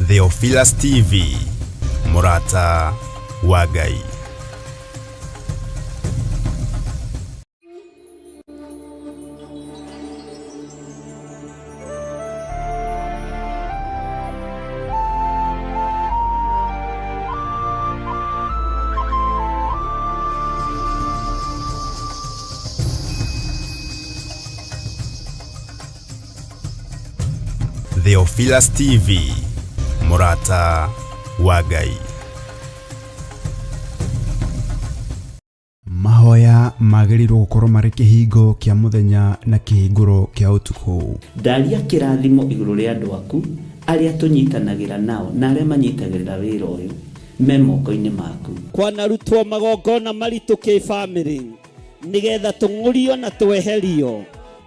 Theophilus TV, Murata wa Ngai. Theophilus TV, Murata wa Ngai. Mahoya magĩrĩirwo gũkorwo marĩ kĩhingo kĩa mũthenya na kĩhingũro kĩa ũtukũ. Ndaria kĩrathimo igũrũ rĩa andũ aku arĩa tũnyitanagĩra nao na arĩa manyitagĩrĩra wĩra ũyũ me moko-inĩ maku. Kwanarutwo magongona maritũ kĩ-bamĩrĩ nĩgetha tũng'ũrio na tweherio,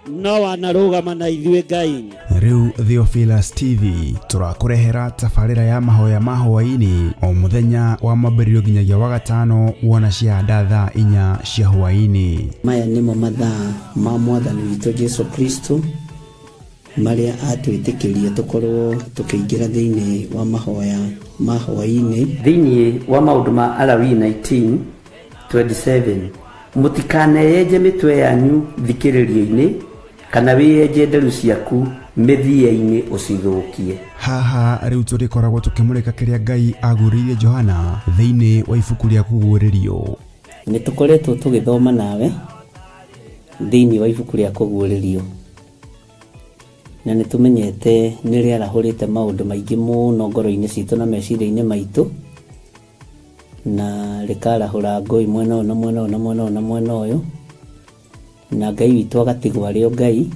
no wanarũgama na ithuĩ Ngai. Rĩu Theophilus TV tũrakũrehera tabarĩra ya mahoya ma hwaĩ-inĩ o mũthenya wa mwambĩrĩrio nginyagia wa gatano wona ciahanda thaa 4 cia hwaĩ-inĩ. Maya nĩmo mathaa ma Mwathani witũ Jesu Kristo marĩa atwĩtĩkĩria tũkorwo tũkĩingĩra thĩinĩ wa mahoya ma hwaĩ-inĩ. Thĩinĩ wa maũndũ ma Alawii 19:27, mũtikaneyenje mĩtwe yanyu thikĩrĩrio-inĩ kana wĩyenje nderu ciaku mĩthia-inĩ ũcithũkie. Haha rĩu tũrĩkoragwo tũkĩmũrĩka kĩrĩa Ngai agurĩire Johana thĩinĩ wa ibuku rĩa kũguũrĩrio. Nĩ tũkoretwo tũgĩthoma nawe thĩinĩ wa ibuku rĩa kũguũrĩrio, na nĩ tũmenyete nĩ rĩarahũrĩte maũndũ maingĩ mũno ngoro-inĩ citũ na meciria-inĩ maitũ, na rĩkarahũra ngũĩ mwena ũyũ na mwena ũyũ na mwena ũyũ na mwena ũyũ, na Ngai witũ agatigwo arĩ o Ngai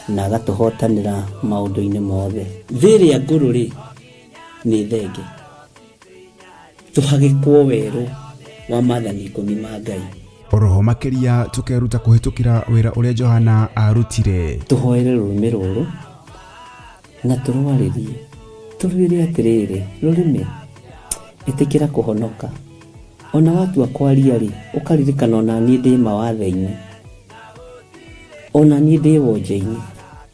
na agatũhotanĩra maũndũ-inĩ mothe. Thĩrĩa ngũrũ-rĩ nĩ thenge, tũhagĩkwo werũ wa maathani 10 ma Ngai. Oroho makĩria tũkeruta kũhĩtũkĩra wĩra ũrĩa Johana arutire. Tũhoere rũrĩmĩ rũrũ na tũrwarĩrie, tũrwĩre atĩrĩrĩ, rũrĩmĩ ĩtĩkĩra kũhonoka. Ona watua kwaria-rĩ, ũkaririkana ona niĩ ndĩ mawatho-inĩ, ona niĩ ndĩ wonje-inĩ.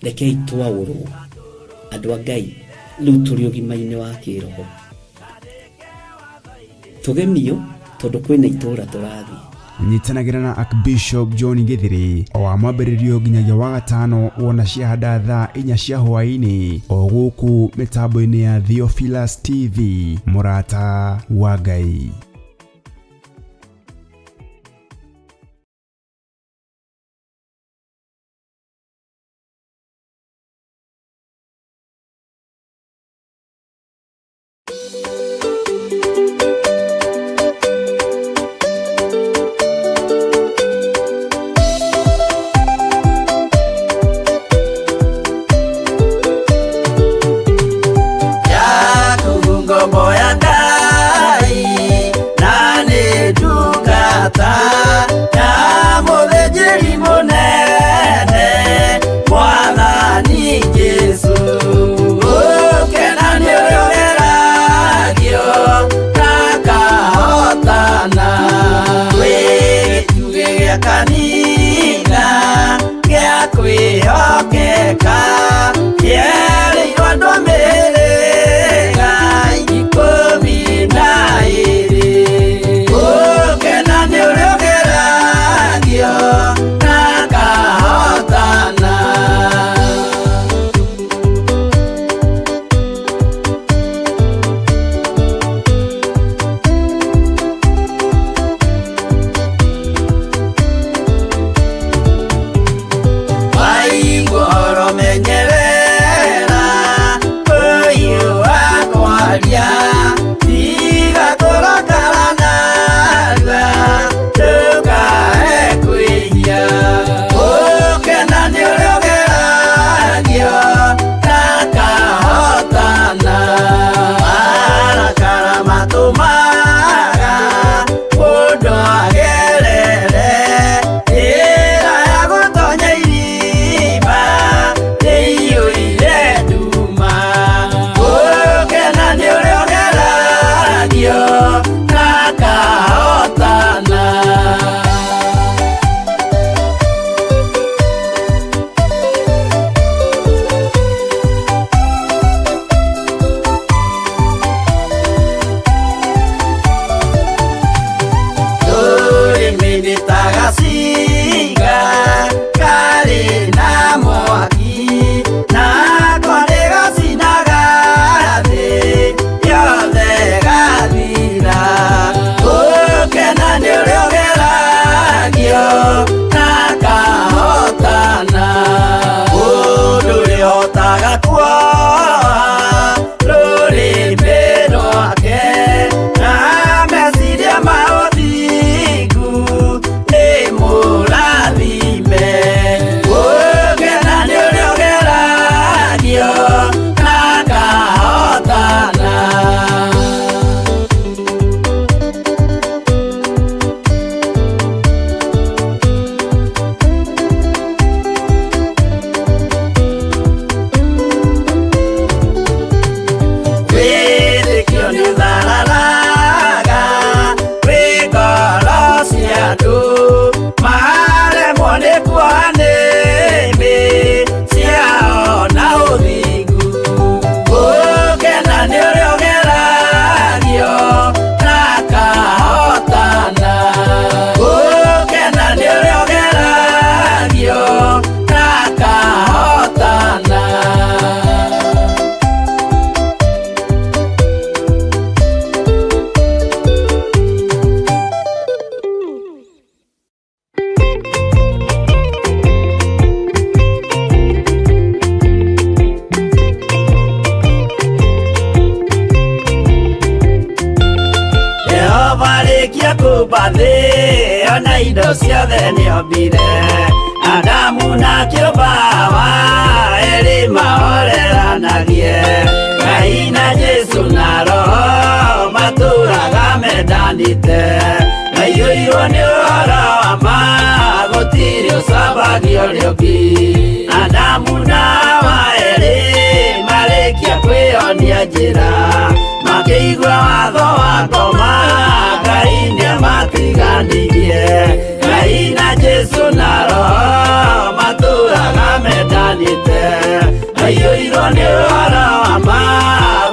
Rekei twaũrwo andũ a Ngai, rĩu tũrĩ ũgima-inĩ wa kĩroho. Tũgemio tondũ kwĩna itũũra tũrathiĩ. Nyitanagĩra na Archbishop John Githiri o wa mwambĩrĩrio nginyagia wa gatano wona ciahanda thaa 4 cia hwaĩ-inĩ o gũkũ mĩtambo-inĩ ya Theophilus TV, Murata wa Ngai. kĩũmba thĩ ona indo ciothe nĩombire Adamu na kĩũmba wa erĩ mahoreranagie Ngai na Jesu na Roho matũũraga mendanĩte maiyũirwo nĩ ũhoro wa ma gũtirĩ ũcambagia ũrĩa ũngĩ Adamu na Hawa erĩ marĩkia kwĩyonia njĩra makĩigua watho wa ngoma Ngai nĩamatiganirie Ngai na Jesu na Roho matũũraga mendanĩte maiyũirwo nĩ ũhoro wa ma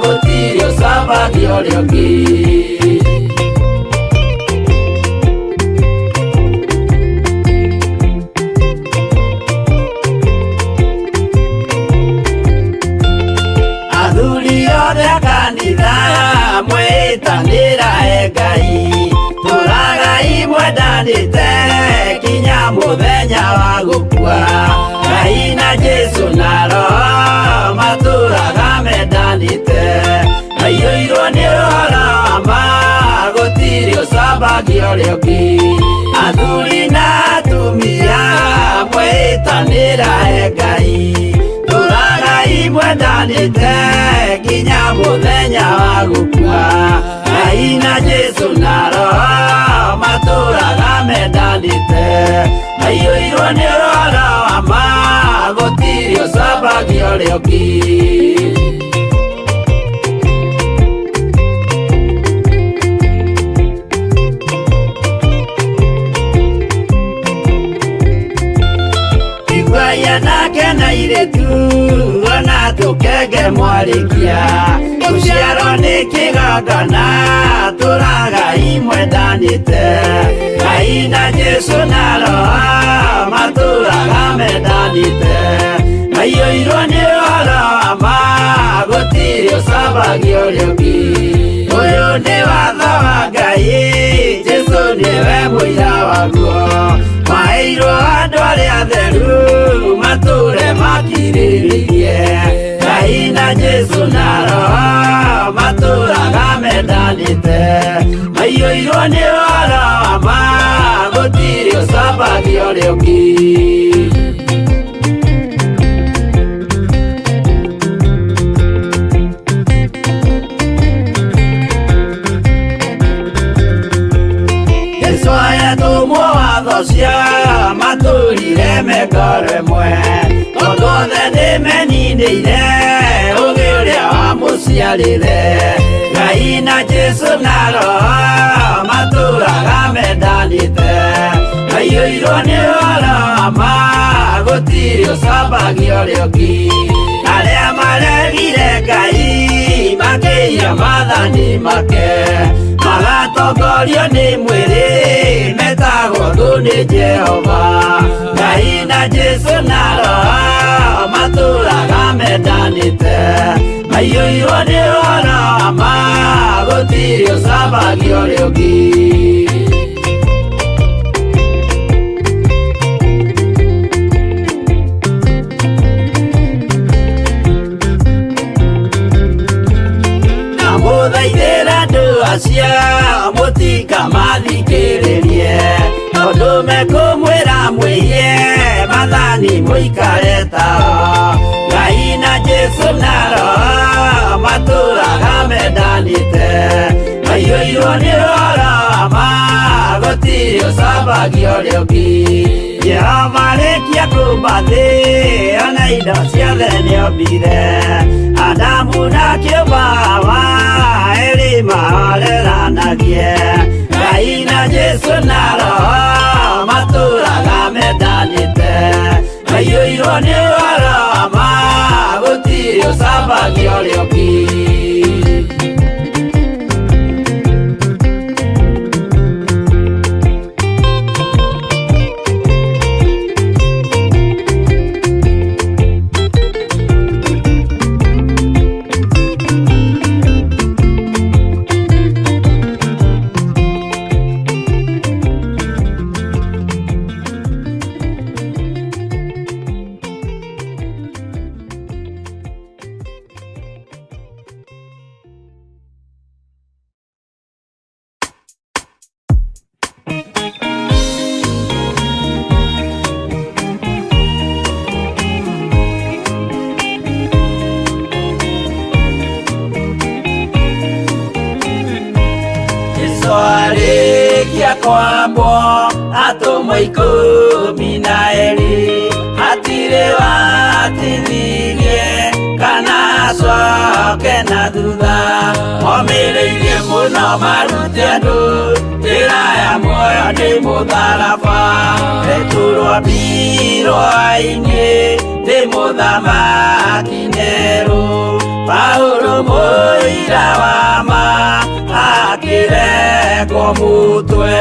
gũtirĩ ũcambagia ũrĩa ũngĩ mwĩtanĩra Ngai tũragai mwendanĩte kinya mũthenya wa gũkua Ngai na Jesu na Roho matũũraga mendanĩte maiyũirwo nĩ ũhoro wa ma gũtirĩ ũcambagia ũrĩa ũngĩ athuri na atumia mwĩtanĩra Ngai tũragai mwendanĩte kinya mũthenya wa gũkua Ngai na Jesu na Roho matũũraga mendanĩte maiyũirwo nĩ ũhoro wa ma gũtirĩ ũcambagia ũrĩa ũngĩ nake na irĩtu ona tũkenge mwarĩkia gũciarwo nĩ kĩgongona tũragai mwendanĩte Ngai na Jesu na Roho matũũraga mendanĩte maiyũirwo nĩ ũhoro wa ma gũtirĩ ũcambagia ũrĩa ũngĩ ũyũ nĩ watho wa Ngai Jesu nĩwe mũira waguo maheirwo andũ arĩa atheru matũũre makirĩrĩirie Ngai na Jesu na Roho matũũraga mendanĩte maiyũirwo nĩ ũhoro wa ma gũtirĩ ũcambagia ũrĩa ũngĩ matũrire mekoro ĩmwe tondũ othe nĩmeninĩire ũgĩ ũrĩa wamũciarire Ngai na Jesu na Roho matũũraga mendanĩte maiyũirwo nĩ ũhoro wa ma gũtirĩ ũcambagia ũrĩa ũngĩ arĩa maregire Ngai makĩiya maathani make magatongorio nĩ mwĩrĩ metagwo thũ nĩ Jehova Ngai na Jesu na Roho matũũraga mendanĩte maiyũirwo nĩ ũhoro wa ma gũtirĩ ũcambagia ũrĩa ũngĩ mũthaithĩra andũ acio mũtikamathikĩrĩrie tondũ mekũmwĩra mwĩhie maathani mũikare tao Ngai na Jesu na Roho matũũraga mendanĩte maiyũirwo nĩ ũhoro wa ma gũtirĩ ũcambagia ũrĩa ũngĩ Jehova arĩkia kũmba thĩ ona indo ciothe nĩombire Adamu na kĩũmba Hawa erĩ mahoreranagie Ngai na Jesu na Roho matũũraga mendanĩte maiyũirwo nĩ ũhoro wa ma gũtirĩ ũcambagia ũrĩa ũngĩ kwambo atumwo 12 hatirĩ watithirie kana acoke na thutha momĩrĩirie mũno marute andũ njĩra ya muoyo nĩ mũtharaba rĩturwo mbirwa-inĩ nĩ mũthamaki Nero Paulo mũira wa ma akĩrengwo mũtwe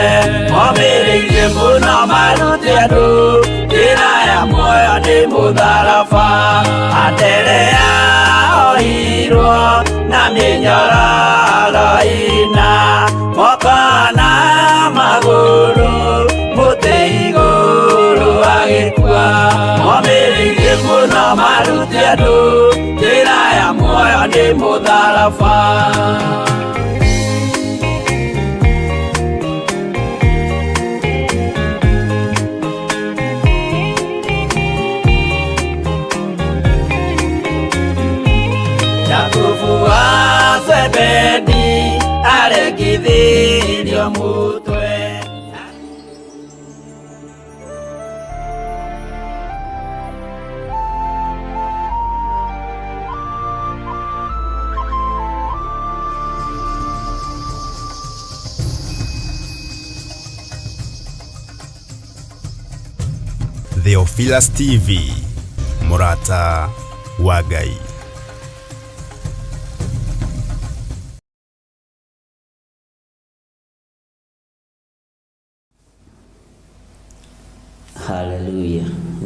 momĩrĩirie mũno marute andũ njĩra ya muoyo nĩ mũtharaba Anderea oirwo na mĩnyororo ina moko na magũrũ mũtĩ igũrũ agĩkua momĩrĩirie mũno marute andũ njĩra ya muoyo nĩ mũtharaba Jakubu wa Zebedi aregithirio mũtwe Theophilus TV, mũrata wa Ngai. Haleluya.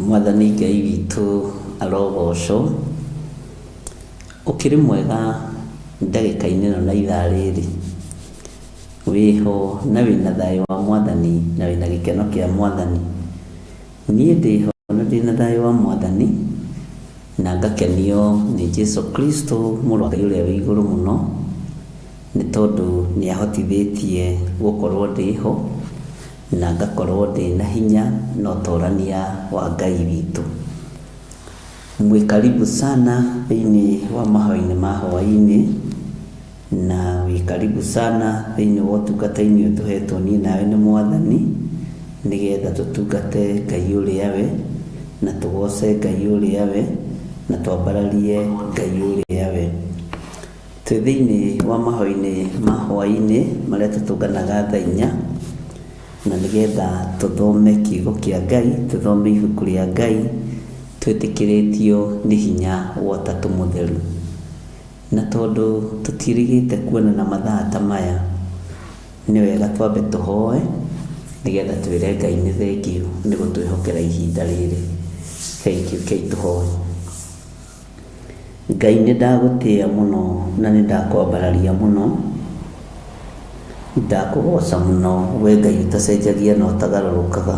Mwathani Ngai witũ arogocwo. Ũkĩrĩ mwega ndagĩka-inĩ ĩno na ithaa rĩrĩ. Wĩho na wĩna thayũ wa Mwathani na wĩna gĩkeno kĩa Mwathani. Niĩ ndĩho na ndĩna thayũ wa Mwathani na ngakenio nĩ Jesu Kristo mũrũ wa Ngai ũrĩa wĩ igũrũ mũno nĩ tondũ nĩ ahotithĩtie gũkorwo ndĩho na ngakorwo ndĩ na hinya na ũtorania wa Ngai witũ. Mwĩ karibu sana thĩinĩ wa mahoya-inĩ ma hwaĩ-inĩ na wĩ karibu sana thĩinĩ wa ũtungata-inĩ ũyũ tũhetwo niĩ nawe nĩ Mwathani nĩgetha tũtungate Ngai ũrĩa we na tũgoce Ngai ũrĩa we na twambararie Ngai ũrĩa we. Twĩ thĩinĩ wa mahoya-inĩ ma hwaĩ-inĩ marĩa tũtũnganaga thaa 4 na nĩgetha tũthome kiugo kĩa Ngai, tũthome ibuku rĩa Ngai twĩtĩkĩrĩtio nĩ hinya wa Ũtatũ Mũtheru. Na tondũ tũtirigĩte kuona na mathaa ta maya, nĩ wega twambe tũhoe nĩgetha twĩre Ngai nĩ thengiũ nĩ gũtwĩhokera ihinda rĩrĩ. Kei tũhoe. Ngai nĩ ndagũtĩĩa mũno na nĩ ndakwambararia mũno, ndakũgoca mũno we Ngai ũtacenjagia na ũtagarũrũkaga,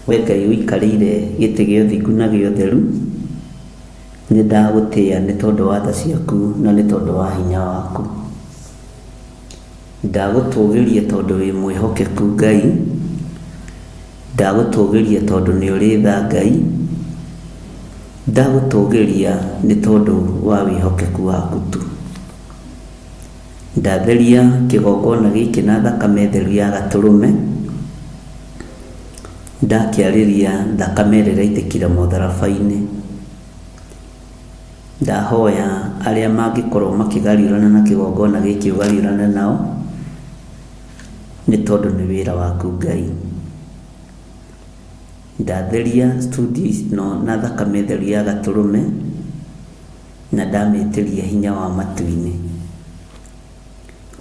we Ngai ũikarĩire gĩtĩ gĩa ũthingu na gĩa ũtheru. Nĩ ndagũtĩĩa nĩ tondũ wa tha ciaku na nĩ tondũ wa hinya waku. Ndagũtũgĩria tondũ wĩ mwĩhokeku Ngai, ndagũtũgĩria tondũ nĩ ũrĩ tha Ngai, ndagũtũgĩria nĩ tondũ wa wĩhokeku waku tu. Ndatheria kĩgongona gĩkĩ na thakame theru ya Gatũrũme, ndakĩarĩria thakame ĩrĩa ĩraitĩkire mũtharaba-inĩ. Ndahoya arĩa mangĩkorwo makĩgariũrana na kĩgongona gĩkĩ ũgariũrane nao nĩ tondũ nĩ wĩra waku Ngai. Ndatheria studio ĩno na thakame theru ya Gatũrũme na ndamĩtĩria hinya wa matu-inĩ.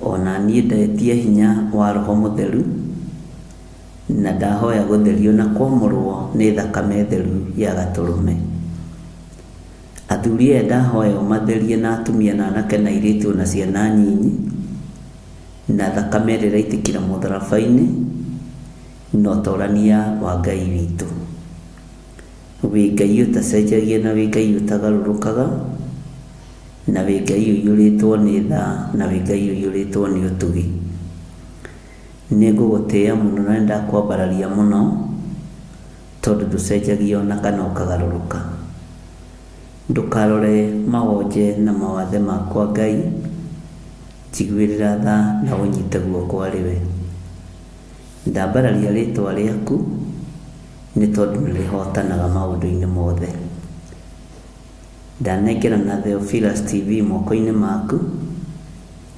Ona niĩ ndetie hinya wa Roho Mũtheru na ndahoya gũtherio na kwamũrwo nĩ thakame theru ya Gatũrũme. Athuri aya ndahoya ũmatherie na atumia na anake na airĩtu na ciana nyinyi na thakame ĩrĩa ĩraitĩkire mũtharaba-inĩ na ũtorania wa Ngai witũ. Wĩ Ngai ũtacenjagia na wĩ Ngai ũtagarũrũkaga na wĩ Ngai ũiyũrĩtwo nĩ tha na wĩ Ngai ũiyũrĩtwo nĩ ũtugi. Nĩ ngũgũtĩĩa mũno na ndakwambararia mũno tondũ ndũcenjagia ona kana ũkagarũrũka. Ndũkarore mawonje na mawathe makwa Ngai, njiguĩrĩra tha na ũnyite guoko arĩ we. ndambararia rĩtwa rĩaku nĩ tondũ nĩrĩhotanaga maũndũ-inĩ mothe. Ndanengerana Theophilus TV moko-inĩ maku,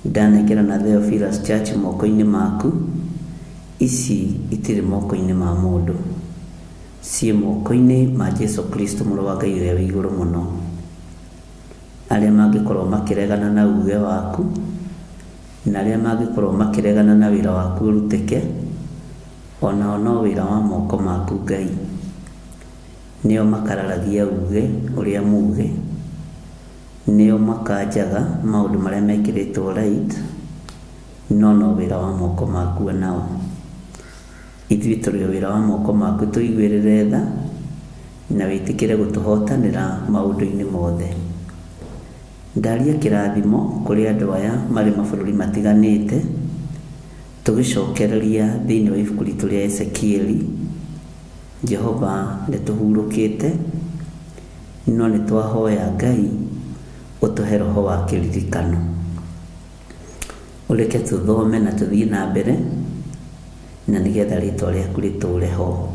ndanengerana Theophilus Church moko-inĩ maku. Ici itirĩ moko-inĩ ma mũndũ, ciĩ moko-inĩ ma Jesu Kristo mũrũ wa Ngai ũrĩa wĩ igũrũ mũno. Arĩa mangĩkorwo makĩregana na uge waku, na arĩa mangĩkorwo makĩregana na wĩra waku ũrutĩke, onao no wĩra wa moko maku Ngai. Nĩo makararagia uge ũrĩa muge, nĩo makanjaga maũndũ marĩa mekĩrĩtwo right, no wĩra wa moko maku nao. Ithuĩ tũrĩ wĩra wa moko maku, tũiguĩrĩre tha na wĩtĩkĩre gũtũhotanĩra maũndũ-inĩ mothe. Ndaria kĩrathimo kũrĩ andũ aya marĩ mabũrũri matiganĩte, tũgĩcokereria thĩinĩ wa ibuku ritũ rĩa Ezekieli. Jehova nĩtũhurũkĩte, no nĩtwahoya Ngai ũtũhe roho wa kĩririkano. Ũreke tũthome na tũthiĩ na mbere, na nĩgetha rĩtwa rĩaku rĩtũũre ho.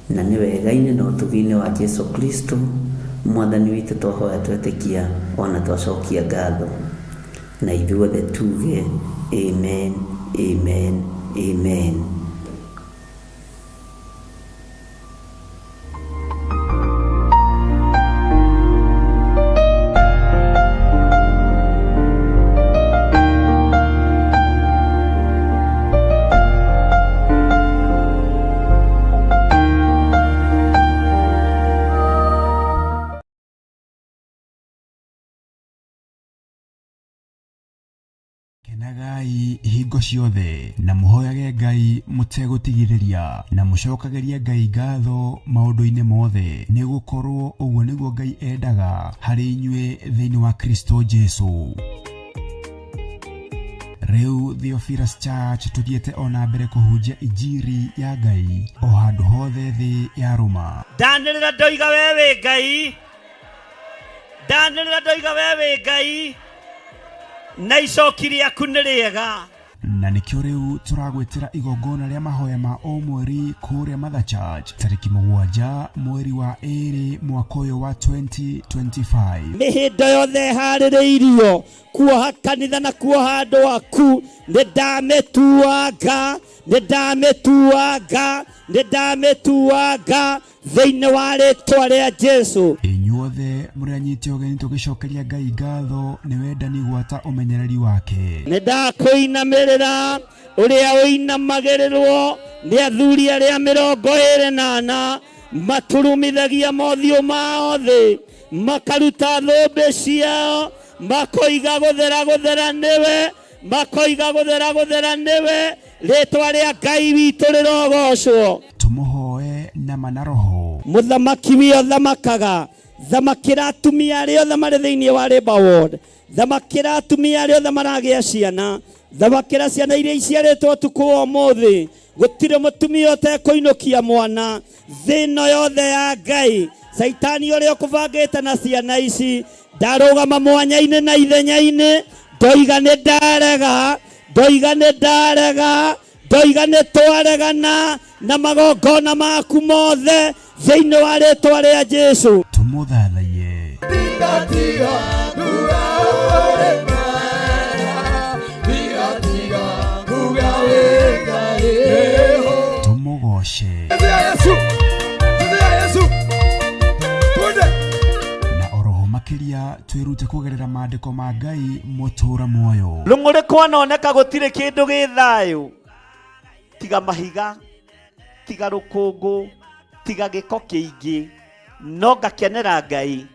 Na nĩ wega-inĩ na ũtugi-inĩ wa Jesu Kristo Mwathani witũ twahoya twetĩkia, ona twacokia ngatho, na ithuothe tuge amen, amen, amen. Kenagai hingo ciothe na muhoyage Ngai mutegũtigithĩria, na mucokagerie Ngai ngatho maũndũ-inĩ mothe, nĩ gũkorwo ũguo nĩguo Ngai endaga harĩ inyuĩ thĩinĩ wa Kristo Jesu. Rĩu Theophilus Church tuthiĩte ona mbere kũhunjia injiri ya Ngai o handũ hothe thĩ ya Roma. Ndanĩrĩra ndoiga we wĩ Ngai, ndanĩrĩra ndoiga we wĩ Ngai, na icoki rĩaku nĩ rĩega. Na nĩkĩo rĩu tũragwĩtĩra igongona rĩa mahoya ma o mweri kũrĩa Mother Church tarĩki 7 mweri wa 2 mwaka ũyũ wa 2025. Mĩhĩndo yothe harĩrĩirio kuoha kanitha na kuoha andũ aku, nĩndamĩtuanga, nĩndamĩtuanga, nĩndamĩtuanga thĩinĩ wa rĩtwa rĩa Jesu. Inyuothe mũranyite ũgeni tũgĩcokeria Ngai ngatho nĩ wendani gwata ũmenyereri wake. Nĩndakũinamĩrĩra ũrĩa ũinamagĩrĩrwo nĩ athuri arĩa 24 maturumithagia mothiũ mao thĩ, makaruta thũmbĩ ciao, makoiga gũthera nĩwe, makoiga gũthera nĩwe, rĩtwa rĩa Ngai witũ rĩrogocwo. Tũmũhoe na manaroho. Mũthamaki wĩ thamakaga, thamakĩra atumia arĩa othe marĩ thĩinĩ wa Labour Ward, thamakĩra atumia arĩa othe maragĩa ciana, thamakĩra ciana iria iciarĩtwo ũtukũ wa ũmũthĩ. Gũtirĩ mũtumia ũtekũinũkia mwana thĩno yothe ya Ngai. Saitani ũrĩa ũkũbangĩte na ciana ici, ndarũgama mwanya-inĩ na ithenya-inĩ, ndoiga nĩ ndarega, ndoiga nĩ ndarega, ndoiga nĩ twaregana na magongona maku mothe thĩinĩ wa rĩtwa rĩa Jesu. Tũmũthathaiye. Tũmũgoce. Na oroho makĩria twĩrute kũgerera maandĩko ma Ngai mũtũũra muoyo. Rũng'ũrĩ kwanoneka gũtirĩ kĩndũ gĩ thayũ tiga mahiga, tiga rũkũngũ, tiga gĩko kĩingĩ, no ngakenera Ngai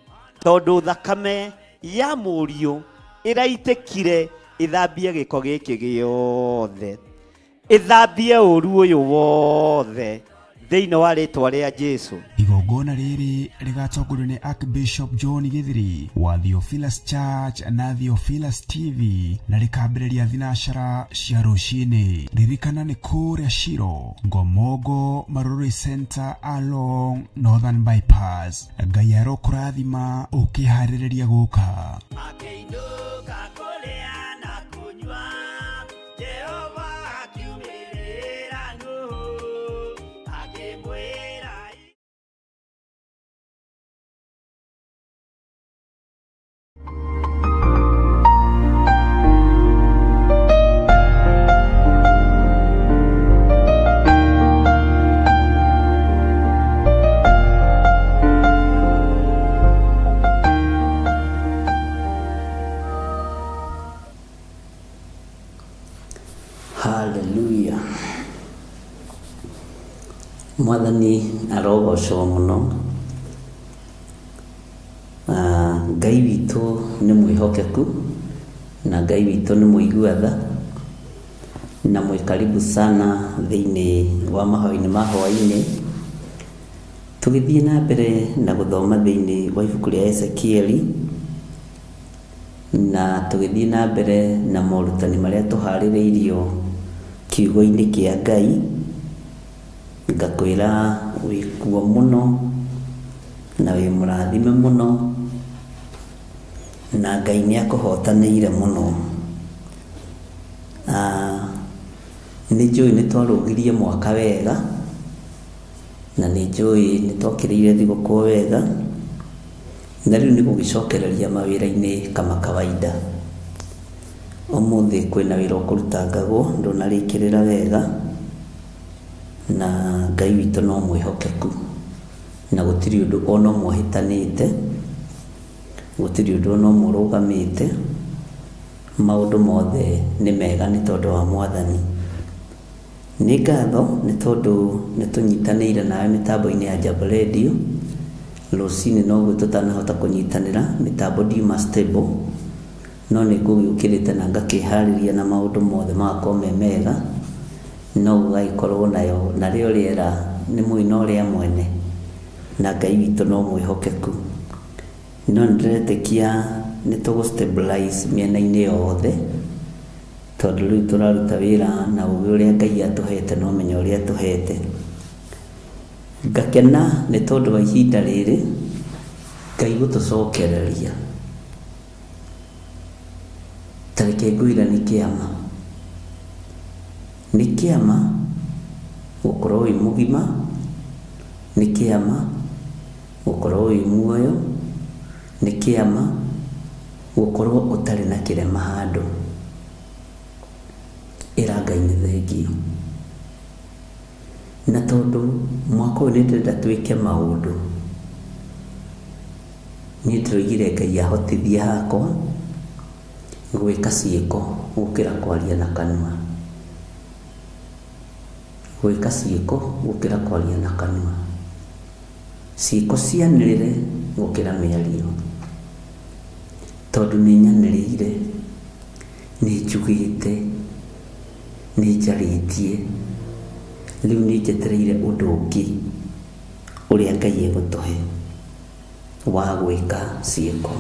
tondũ thakame ya mũriũ ĩraitĩkire ĩthambie gĩko gĩkĩ gĩothe, ĩthambie ũru ũyũ wothe thĩinĩ wa rĩtwa rĩa Jesu. Igongona rĩrĩ rĩgatongorio nĩ Archbishop John Githiri wa Theophilus Church na Theophilus TV, na rĩkambĩrĩria thinacara cia rũcinĩ. Ririkana nĩ kũrĩa Shiro, Ngomongo Marũrũ Center along Northern Bypass. Ngai arokũrathima ũkĩharĩrĩria gũka. Jehova akiumĩrĩra Mwathani arogocwo muno. Ngai witũ nĩ mwĩhokeku na Ngai witũ nĩ mũiguatha na mwĩ karibu sana thĩinĩ wa mahoya-inĩ ma hwaĩ-inĩ, tũgĩthiĩ na mbere na gũthoma thĩinĩ wa ibuku rĩa Ezekieli, na tũgĩthiĩ na mbere na morutani marĩa tũharĩrĩirio kiugo-inĩ kĩa Ngai. Ngakwĩra wĩ kuo mũno na wĩ mũrathime mũno, na Ngai nĩ akũhotanĩire mũno. Nĩ njũĩ nĩ twarũgirie mwaka wega, na nĩ njũĩ nĩ twakĩrĩire thigũkũ wega, na rĩu nĩ gũgĩcokereria mawĩra-inĩ kama kawaida. Ũmũthĩ kwĩna wĩra ũkũruta ngagwo, ndũnarĩkĩrĩra wega, na Ngai witũ no mwĩhokeku na gũtirĩ ũndũ ona ũmwe ũhĩtanĩte, gũtirĩ ũndũ ona ũmwe ũrũgamĩte. Maũndũ mothe nĩ mega nĩ tondũ wa Mwathani. Nĩ ngatho nĩ tondũ nĩ tũnyitanĩire nawe mĩtambo-inĩ ya Jambo Radio. Rũcinĩ noguo tũtanahota kũnyitanĩra, mĩtambo ndiuma stable, no nĩ ngũgĩũkĩrĩte na ngakĩharĩria na maũndũ mothe magakorwo me mega, no gũgagĩkorwo nayo narĩo rĩera nĩ mũino ũrĩa mwene, na Ngai witũ no mwĩhokeku. No nĩndĩretĩkia nĩ tũgũ-stabilize mĩena-inĩ yothe, tondũ rĩu tũraruta wĩra na ũgĩ ũrĩa Ngai atũhete na ũmenyo ũrĩa atũhete. Ngakena nĩ tondũ wa ihinda rĩrĩ Ngai gũtũcokereria. Tareke ngwĩra nĩ kĩama, nĩ kĩama gũkorwo wĩ mũgima, nĩ kĩama gũkorwo wĩ muoyo, nĩ kĩama gũkorwo ũtarĩ na kĩrema handũ. Ĩra Ngai nĩ thengio. Na tondũ mwaka ũyũ nĩndĩrenda twĩke maũndũ, niĩ ndĩroigire Ngai ahotithie hakwa gwĩka ciĩko gũkĩra kwaria na kanua, gwĩka ciĩko gũkĩra kwaria na kanua, ciĩko cianĩrĩre gũkĩra mĩario, tondũ nĩ nyanĩrĩire, nĩ njugĩte, nĩ njarĩtie, rĩu nĩ njetereire ũndũ ũngĩ ũrĩa Ngai egũtũhe wa gwĩka ciĩko.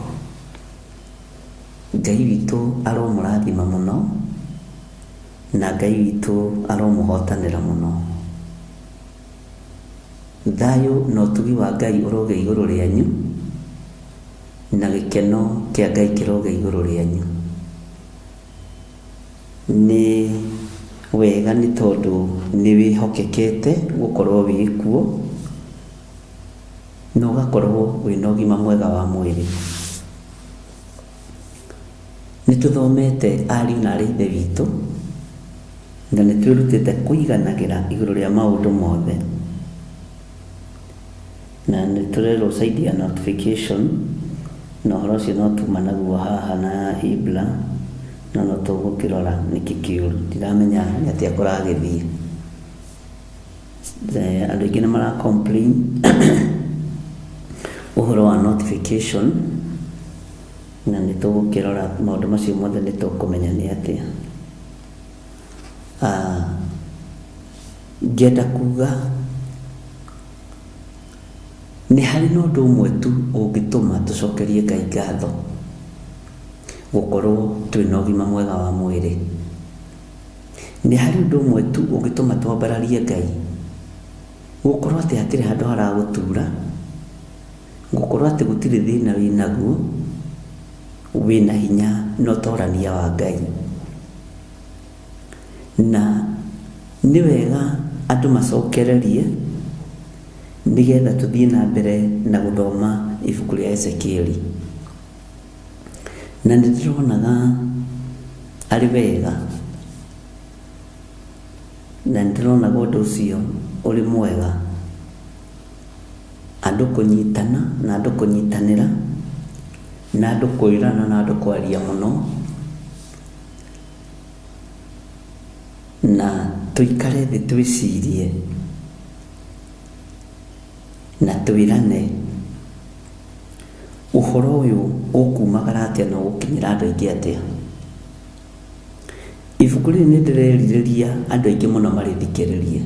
Ngai witũ aromũrathima mũno, na Ngai witũ aromũhotanĩra mũno. Thayũ na ũtugi wa Ngai ũroge igũrũ rĩanyu, na gĩkeno kĩa Ngai kĩroge igũrũ rĩanyu. Nĩ wega nĩ tondũ nĩ wĩhokekete gũkorwo wĩ kuo, na ũgakorwo wĩna ũgima mwega wa mwĩrĩ. Nĩ tũthomete ariũ na aarĩ a Ithe witũ, na nĩ twĩrutĩte kũiganagĩra igũrũ rĩa maũndũ mothe, na nĩ tũrerwo side ya notification, na ũhoro ũcio no tuma naguo haha na Ibla, na no tũgũkĩrora nĩkĩ kĩũru, ndiramenya nĩ atĩa kũragĩthiĩ. Andũ aingĩ nĩ mara complain ũhoro wa notification, na nĩ tũgũkĩrora maũndũ macio mothe nĩ tũkũmenya nĩ atĩa. Ngĩenda kuga nĩ harĩ na ũndũ ũmwe tu ũngĩtũma tũcokerie Ngai ngatho, gũkorwo twĩna ũgima mwega wa mwĩrĩ. Nĩ harĩ ũndũ ũmwe tu ũngĩtũma twambararie Ngai, gũkorwo atĩ hatirĩ handũ haragũtura, gũkorwo atĩ gũtirĩ thĩna wĩnaguo, wĩna hinya na ũtorania wa Ngai. Na nĩ wega andũ macokererie nĩgetha tũthiĩ na mbere na gũthoma ibuku rĩa Ezekieli. Na nĩ ndĩronaga arĩ wega, na nĩ ndĩronaga ũndũ ũcio ũrĩ mwega, andũ kũnyitana na andũ kũnyitanĩra na andũ kwĩrana na andũ kwaria mũno, na tũikare thĩ twĩcirie na twirane uhoro uyu ukumagara atia na ukinyira andu aingi atia. Ibuku riri ni ndirerireria andu aingi muno marithikiririe,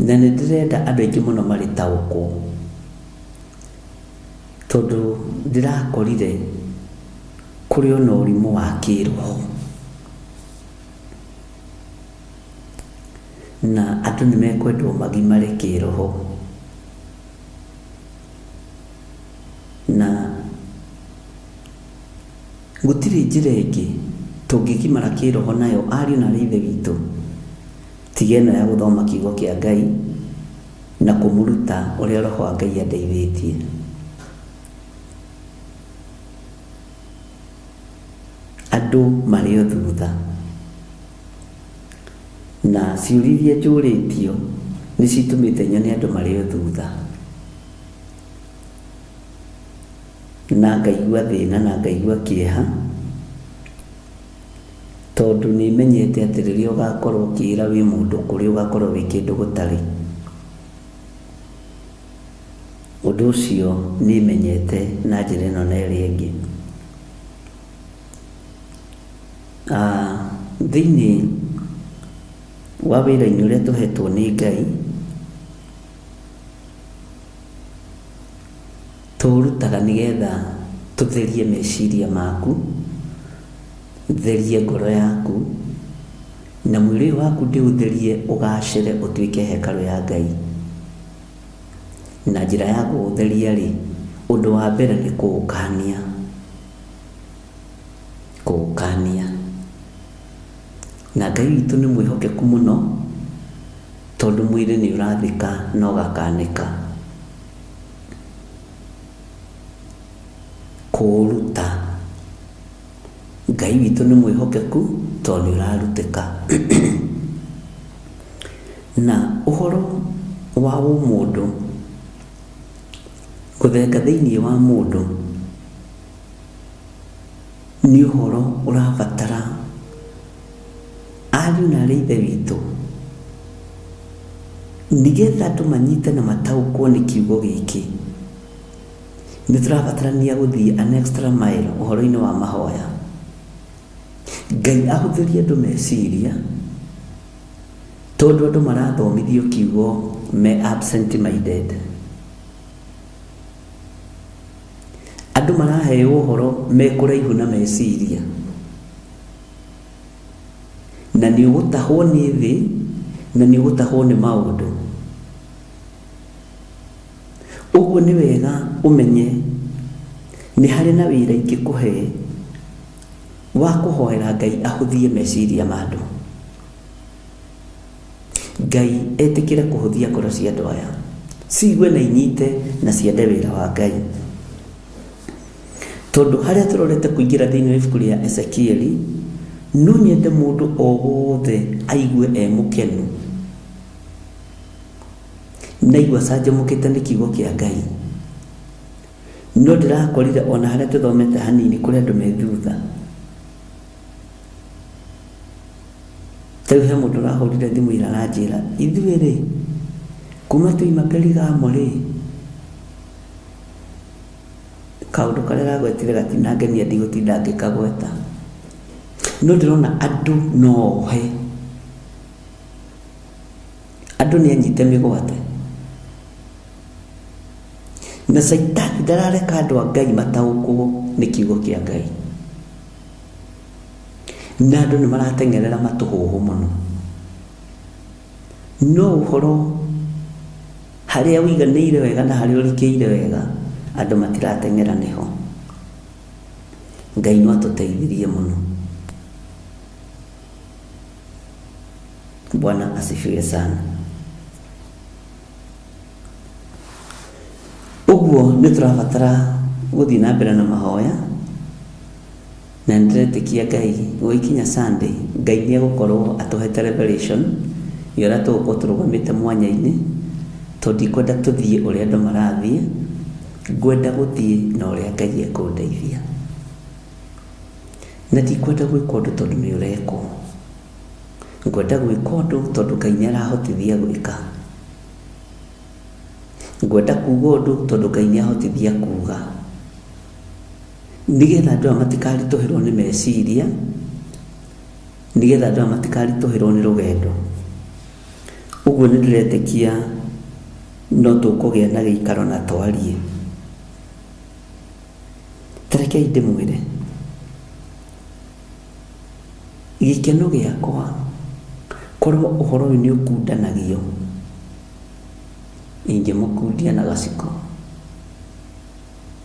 na ni ndirenda andu aingi muno maritaukwo, tondu ndirakorire kuri ona urimu wa kiroho na andu ni mekwendwo magimare kiroho, na gutiri njira ingi tungigimara kiroho nayo ariu na ithe witu tiga ino ya guthoma kiugo kia Ngai na kumuruta uria roho wa Ngai andeithitie. Andu mario thutha na ciurithia njuritio ni citumite nyone andu mario thutha, na ngaigua thina na ngaigua kieha, tondu ni menyete ati riria ugakorwo ukiira wi mundu kuri ugakorwo wi kindu gutari. Undu ucio ni menyete na njira ino na iria ingi. Thiini wa wira-ini uria tuhetwo ni Ngai turutaga nigetha tutherie meciria maku, therie ngoro yaku, na mwiri waku ndiutherie ugacire utuike hekalu ya Ngai. Na njira ya kuutheria ri, undu wa mbere ni kuukania. Na Ngai witu ni mwihokeku muno, tondu mwiri ni urathika na ugakanika. Kuruta, Ngai witu ni mwihokeku tondu urarutika. Na uhoro wa mundu kuthenga thiini wa mundu ni uhoro urabatara ariu na ithe witu nigetha tumanyite na mataukwo ni kiugo giki. Ni turabatarania guthii an extra mile uhoro-ini wa mahoya. Ngai ahuthirie andu meciria, tondu andu marathomithio kiugo me absent minded. Andu maraheo uhoro me kuraihu na meciria, na ni ugutahwo ni thi na ni ugutahwo ni maundu. Uguo ni wega umenye ni hari na wira ingikuhe wa kuhoera Ngai ahuthie meciria ma andu. Ngai etikire kuhuthia ngoro cia andu aya cigwe na inyite na ciende wira wa Ngai, tondu haria turorete kuingira thiini wa ibuku ria Ezekieli no nyende mundu o wothe aigue e mukenu na igua canjamukite ni kiugo kia Ngai. No ndirakorire ona haria tuthomete hanini kuri andu me thutha. Tau he mundu urahurire thimu ira aranjira, ithuĩ ri kuma tuima Perigamo ri kaundu karia gagwetire gatinangenia ndigũtinda ngĩkagweta. No ndirona andu nohe, andu ni anyite migwate, na Saitani ndarareka andu a Ngai mataukwo ni kiugo kia Ngai, na andu ni maratengerera matuhuhu muno. No uhoro haria wiganĩire wega na haria ũrikĩire wega andu matirateng'era niho. Ngai no atuteithirie muno. Bwana asifiwe sana. Uguo ni turabatara guthii na mbere na mahoya, na ndiretikia Ngai gwikinya Sunday Ngai ni egukorwo atuhete revelation yora tugukorwo turugamite mwanya-ini, tondu ndikwenda tuthie uria andu marathie, ngwenda guthie na uria Ngai ekundeithia, na ndikwenda gwika undu tondu ni urekwo, ngwenda gwika undu tondu Ngai ni arahotithia gwika. ngwenda kuga ũndũ tondũ Ngai nĩahotithia kuga, nigetha andũ matikaritũhĩrwo nĩ meciria, nigetha andũ matikaritũhĩrwo nĩ rũgendo. Ũguo nĩndĩretĩkia no tũkũgĩa na gĩikaro na twarie. Tarekei ndĩmwĩre, gĩkeno gĩakwa korwo ũhoro ũyũ nĩũkundanagio, ingĩmũkundia na gaciko.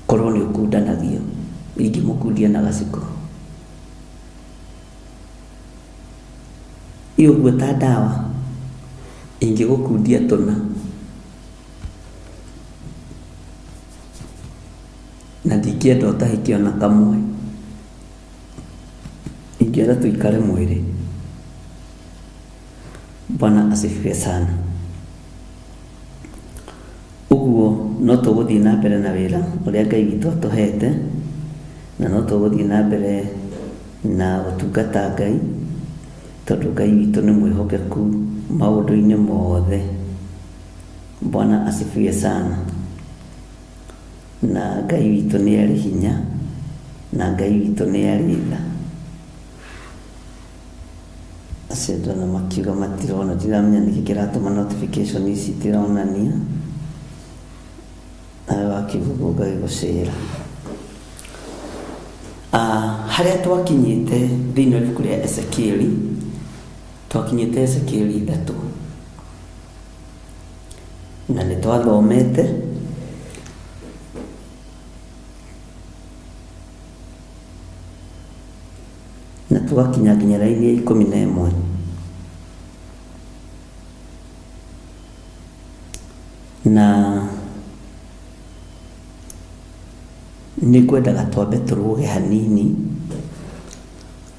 Korwo nĩũkundanagio, ingĩmũkundia na gaciko. Ũguo ta ndawa, ingĩgũkundia tũna, na ndingĩenda ũtahĩke ona kamwe. Ingĩenda tũikare mwĩrĩ. Bwana asifiwe sana. Ũguo no tũgũthiĩ na mbere na wĩra ũrĩa Ngai witũ atũhete, na no tũgũthiĩ na mbere na gũtungata Ngai, tondũ Ngai witũ nĩ mwĩhokeku maũndũ-inĩ mothe. Bwana asifiwe sana. Na Ngai witũ nĩ arĩ hinya, na Ngai witũ nĩ arĩ tha. Aciandana makiuga matirona, ndiramenya nĩkĩ kĩratũma notification ici itironania. Nawe wakiuga Ngai gũcĩra. Harĩa twakinyĩte thĩinĩ wa ibuku rĩa Ezekieli, twakinyĩte Ezekieli 3, na nĩtwathomete na tugakinya nginya raini ya 11. Na nĩngwendaga twambe tũrũge hanini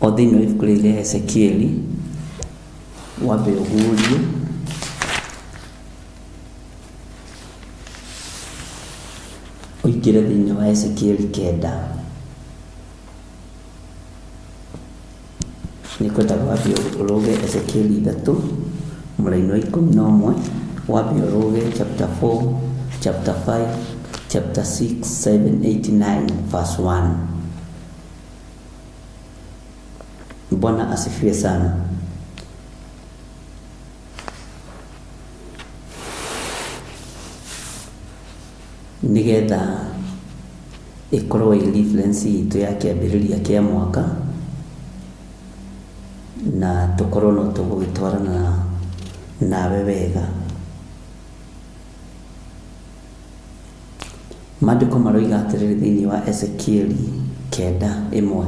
o thĩinĩ wa ibuku rĩa Ezekieli, wambe ũgurie ũingĩre thĩinĩ wa Ezekieli 9. Nĩngwendaga wambe ũrũge Ezekieli 3 mũraini wa 11, wambe ũrũge chapter 4, chapter 5, chapter 6, 7, 8, 9, verse 1. Bwana asifiwe sana. Nigetha ikorwo i reference itu ya kĩambĩrĩria kĩa mwaka, na tukorwo no tũgũgĩtwarana nawe wega. Maandĩko maroiga atĩrĩrĩ thĩinĩ wa Ezekieli 9:1,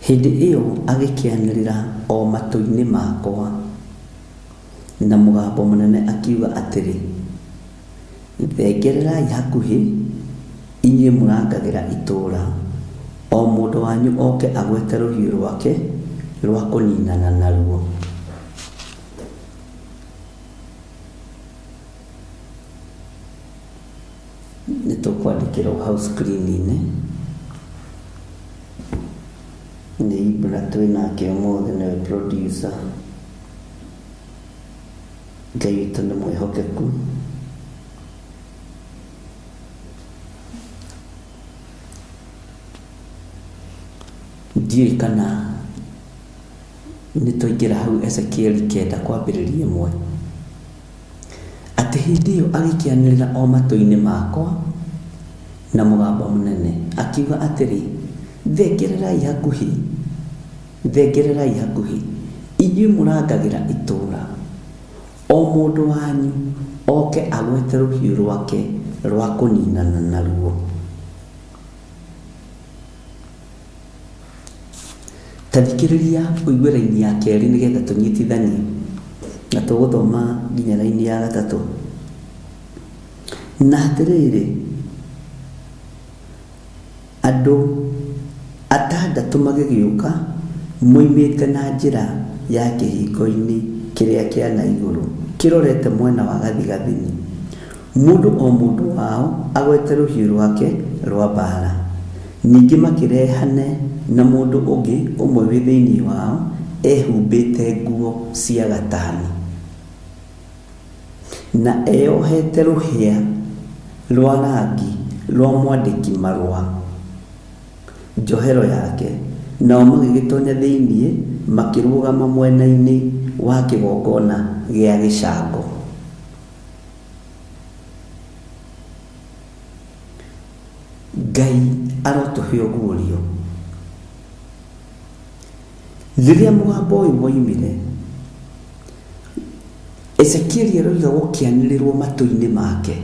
hĩndĩ ĩyo agĩkĩanĩrĩra o matũ-inĩ makwa na mũgambo mũnene akiuga atĩrĩ, thengererai hakuhĩ inyuĩ mũrangagĩra itũũra, o mũndũ wanyu oke agwete rũhiũ rwake rwa kũninana naruo. Nĩtũkwandĩkĩrwo hau screen-inĩ. Nĩ Ibra twĩnake ũmũthĩ, nĩwe producer. Ngai witũ nĩ mwĩhokeku. Ndiũĩ kana nĩtwaingĩra hau Ezekieli 9 kwambĩrĩria 1. Atĩ hĩndĩ ĩyo agĩkĩanĩrĩra o matũ-inĩ makwa na mũgambo mũnene akiuga atĩrĩ, thengererai hakuhĩ, thengererai hakuhĩ inyuĩ mũrangagĩra itũũra, o mũndũ wanyu oke agwete rũhiũ rwake rwa kũninana naruo. Tathikĩrĩria ũigue raini ya kerĩ nĩgetha tũnyitithanie, na tũgũthoma nginya raini ya 3. Na atĩrĩrĩ, andũ 6 magĩgĩũka moimĩte na njĩra ya kĩhingo-inĩ kĩrĩa kĩa na igũrũ kĩrorete mwena wa gathigathini, mũndũ o mũndũ wao agwete rũhiũ rwake rwa mbaara. Ningĩ makĩrehane na mũndũ ũngĩ ũmwe wĩ thĩinĩ wao ehumbĩte nguo cia gatani. na eyohete ruhia rwa rangi rwa mwandiki marua njohero yake, nao magĩgĩtonya thĩinĩ makĩrũgama mwena-inĩ wa kĩgongona gĩa gĩcango. Ngai arotũhe ũguũrio. Rĩrĩa mũgambo ũyũ woimire, Ezekieli aroiga gũkĩanĩrĩrwo matũ-inĩ make,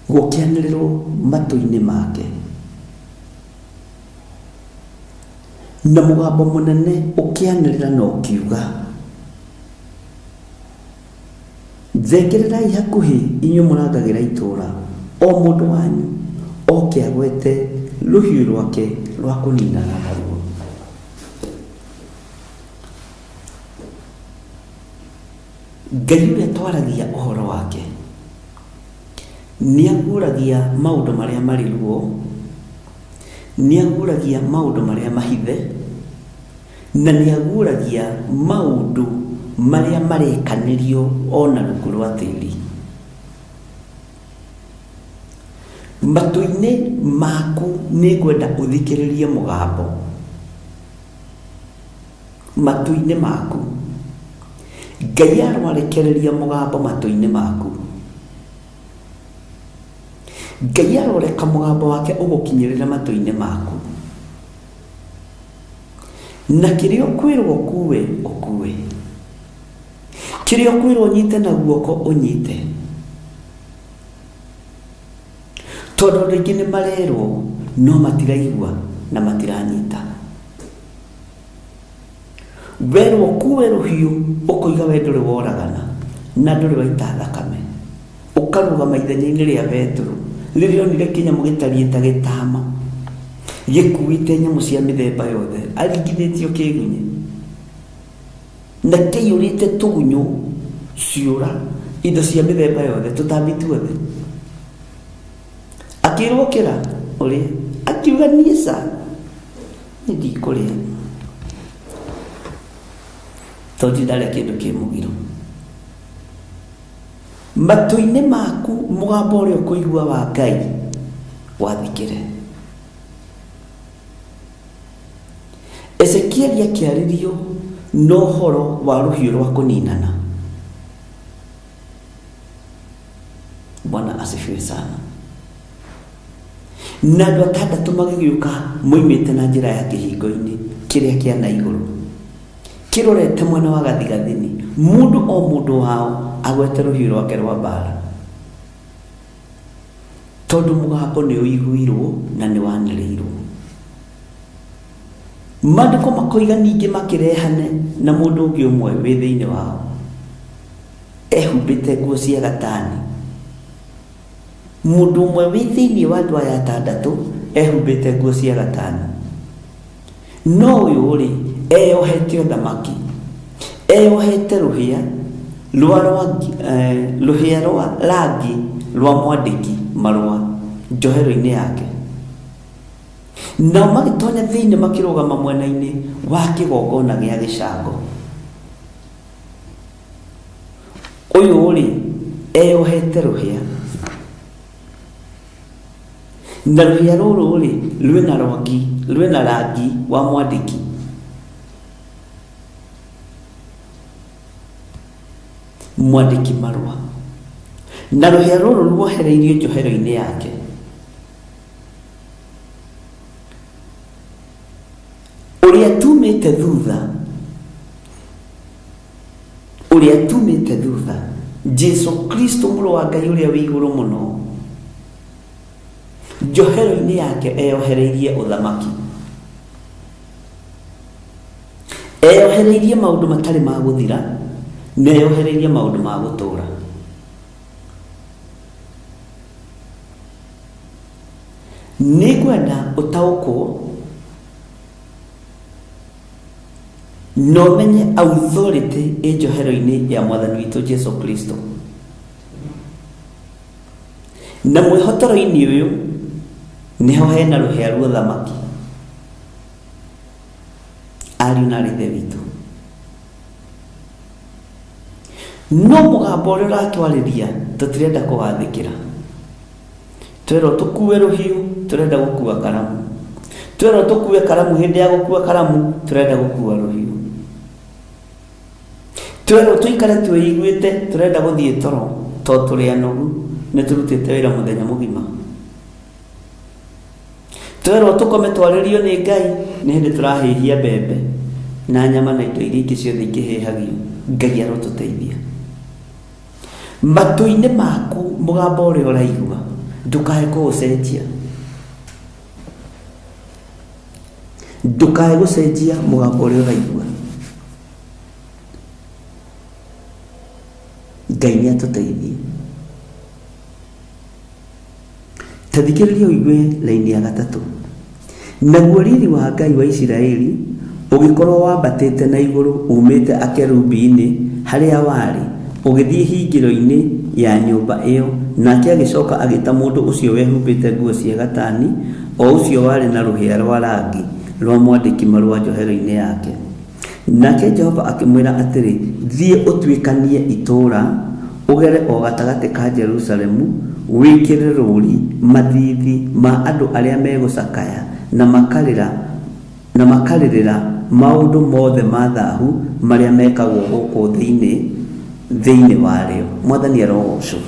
gũkĩanĩrĩrwo matũ-inĩ make, na mũgambo mũnene ũkĩanĩrĩra na ũkiuga, nzengererai hakuhĩ inyuĩ mũrangagĩra itũũra, o mũndũ wanyu oke agwete rũhiũ rwake rwa kũninana naruo. Ngai ũrĩa twaragia ũhoro wake nĩaguũragia maũndũ marĩa marĩ ruo, nĩaguũragia maũndũ marĩa mahithe, na nĩaguũragia maũndũ marĩa marekanĩrio ona rungu rwa tĩri. Matũ-inĩ maku nĩngwenda ũthikĩrĩrie mũgambo. Matũ-inĩ maku Ngai arorekereria mũgambo matũ-inĩ maku. Ngai aroreka mũgambo wake ũgũkinyĩrĩra matũ-inĩ maku, na kĩrĩa ũkwĩrwo ũkuwe ũkuwe, kĩrĩa ũkwĩrwo ũnyite na guoko ũnyite. Tondũ andũ aingĩ nĩ marerwo no matiraigua na matiranyita. Werwo kuwe rũhiũ ũkoiga we ndũrĩ woragana na ndũrĩ waita thakame, ũkarũgama ithenya-inĩ rĩa Petero rĩrĩa onire kĩnyamũ gĩtariĩ ta gĩtama gĩkuĩte nyamũ cia mĩthemba yothe, aringithĩtio kĩgunye na kĩiyũrĩte tũgunyũ ciũra, indo cia mĩthemba yothe, tũtambi tuothe. Akĩrwo kĩra ũrĩa, akiuga niĩ ca nĩ ndikũrĩa, tondũ ndarĩa kĩndũ kĩ mũgiro. Matũ-inĩ maku mũgambo ũrĩa ũkũigua wa Ngai wathikĩre. Ezekieli akĩarĩrio na ũhoro wa rũhiũ rwa kũninana. Bwana asifiwe sana. Na andũ atandatũ magĩgĩũka moimĩte na njĩra ya kĩhingo-inĩ kĩrĩa kĩa na igũrũ, kĩrorete mwena wa gathigathini, mũndũ o mũndũ wao agwete rũhiũ rwake rwa mbaara, tondũ mũgambo nĩ ũiguirwo na nĩ wanĩrĩirwo. Maandĩko makoiga ningĩ makĩrehane na mũndũ ũngĩ ũmwe wĩ thĩinĩ wao, ehumbĩte nguo cia gatani. Mũndũ ũmwe wĩ thĩinĩ wa andũ aya atandatũ ehumbĩte nguo cia gatani, no ũyũ rĩ eyohete ũthamaki, eyohete rũhĩa rwa rangi rwa mwandĩki marũa njohero-inĩ yake. Nao magĩtonya thĩinĩ makĩrũgama mwena-inĩ wa kĩgongona gĩa gĩcango. Ũyũ rĩ eyohete rũhĩa, na rũhĩa rũrũ rĩ rwĩna rangi wa mwandĩki. Mwandĩki marũa, na rũhĩa rũrũ ruohereirio njohero-inĩ yake. Ũrĩa tumĩte thutha, Jesu Kristo mũrũ wa Ngai ũrĩa wĩ igũrũ mũno, njohero-inĩ yake eyohereirie ũthamaki, eyohereirie maũndũ matarĩ ma gũthira, na eyohereirie maũndũ ma gũtũũra. Nĩngwenda ũtaũkwo na ũmenye authority ĩ njohero-inĩ ya Mwathani witũ Jesu Kristo, na mwĩhotoro-inĩ ũyũ nĩho hena rũhĩa rwa ũthamaki. Ariũ na aarĩ a Ithe witũ, no mugambo ũrĩa ũratwarĩria tũtirenda kũwathĩkĩra. Twerwo tũkue rũhiũ, tũrenda gũkua karamu. Twerwo tũkue karamu, hĩndĩ ya gũkua karamu tũrenda gũkua rũhiũ. Twerwo tũikare twĩiguĩte, tũrenda gũthiĩ toro tondũ tũrĩ anogu, nĩ tũrutĩte wĩra mũthenya mũgima. Twerwo tũkome twarĩrio nĩ Ngai, nĩ hĩndĩ tũrahĩhia mbembe na nyama na indo iria ingĩ ciothe ikĩhĩhagio. Ngai arotũteithia. Matũ-inĩ maku mũgambo ũrĩa ũraigua ndũkae kũũcenjia. Ndũkae gũcenjia mũgambo ũrĩa ũraigua. Ngai nĩ atũteithie. Ta thikĩrĩria ũigue laini ya 3. Naguo riri wa Ngai wa Isiraeli ũgĩkorwo wambatĩte na igũrũ umĩte akerubi-inĩ harĩa warĩ, ũgĩthiĩ hingĩro-inĩ ya nyũmba ĩyo, nake agĩcoka agĩta mũndũ ũcio wehumbĩte nguo cia gatani, o ũcio warĩ na rũhĩa rwa rangi rwa mwandĩki marũa njohero-inĩ yake. Nake Jehova akĩmwĩra atĩrĩ, thiĩ ũtuĩkanie itũũra, ũgere o gatagatĩ ka Jerusalemu, wĩkĩre rũũri mathithi ma andũ arĩa megũcakaya na makarĩrĩra maũndũ mothe ma thaahu marĩa mekagwo gũkũ thĩinĩ warĩo. Mwathani arogocwo.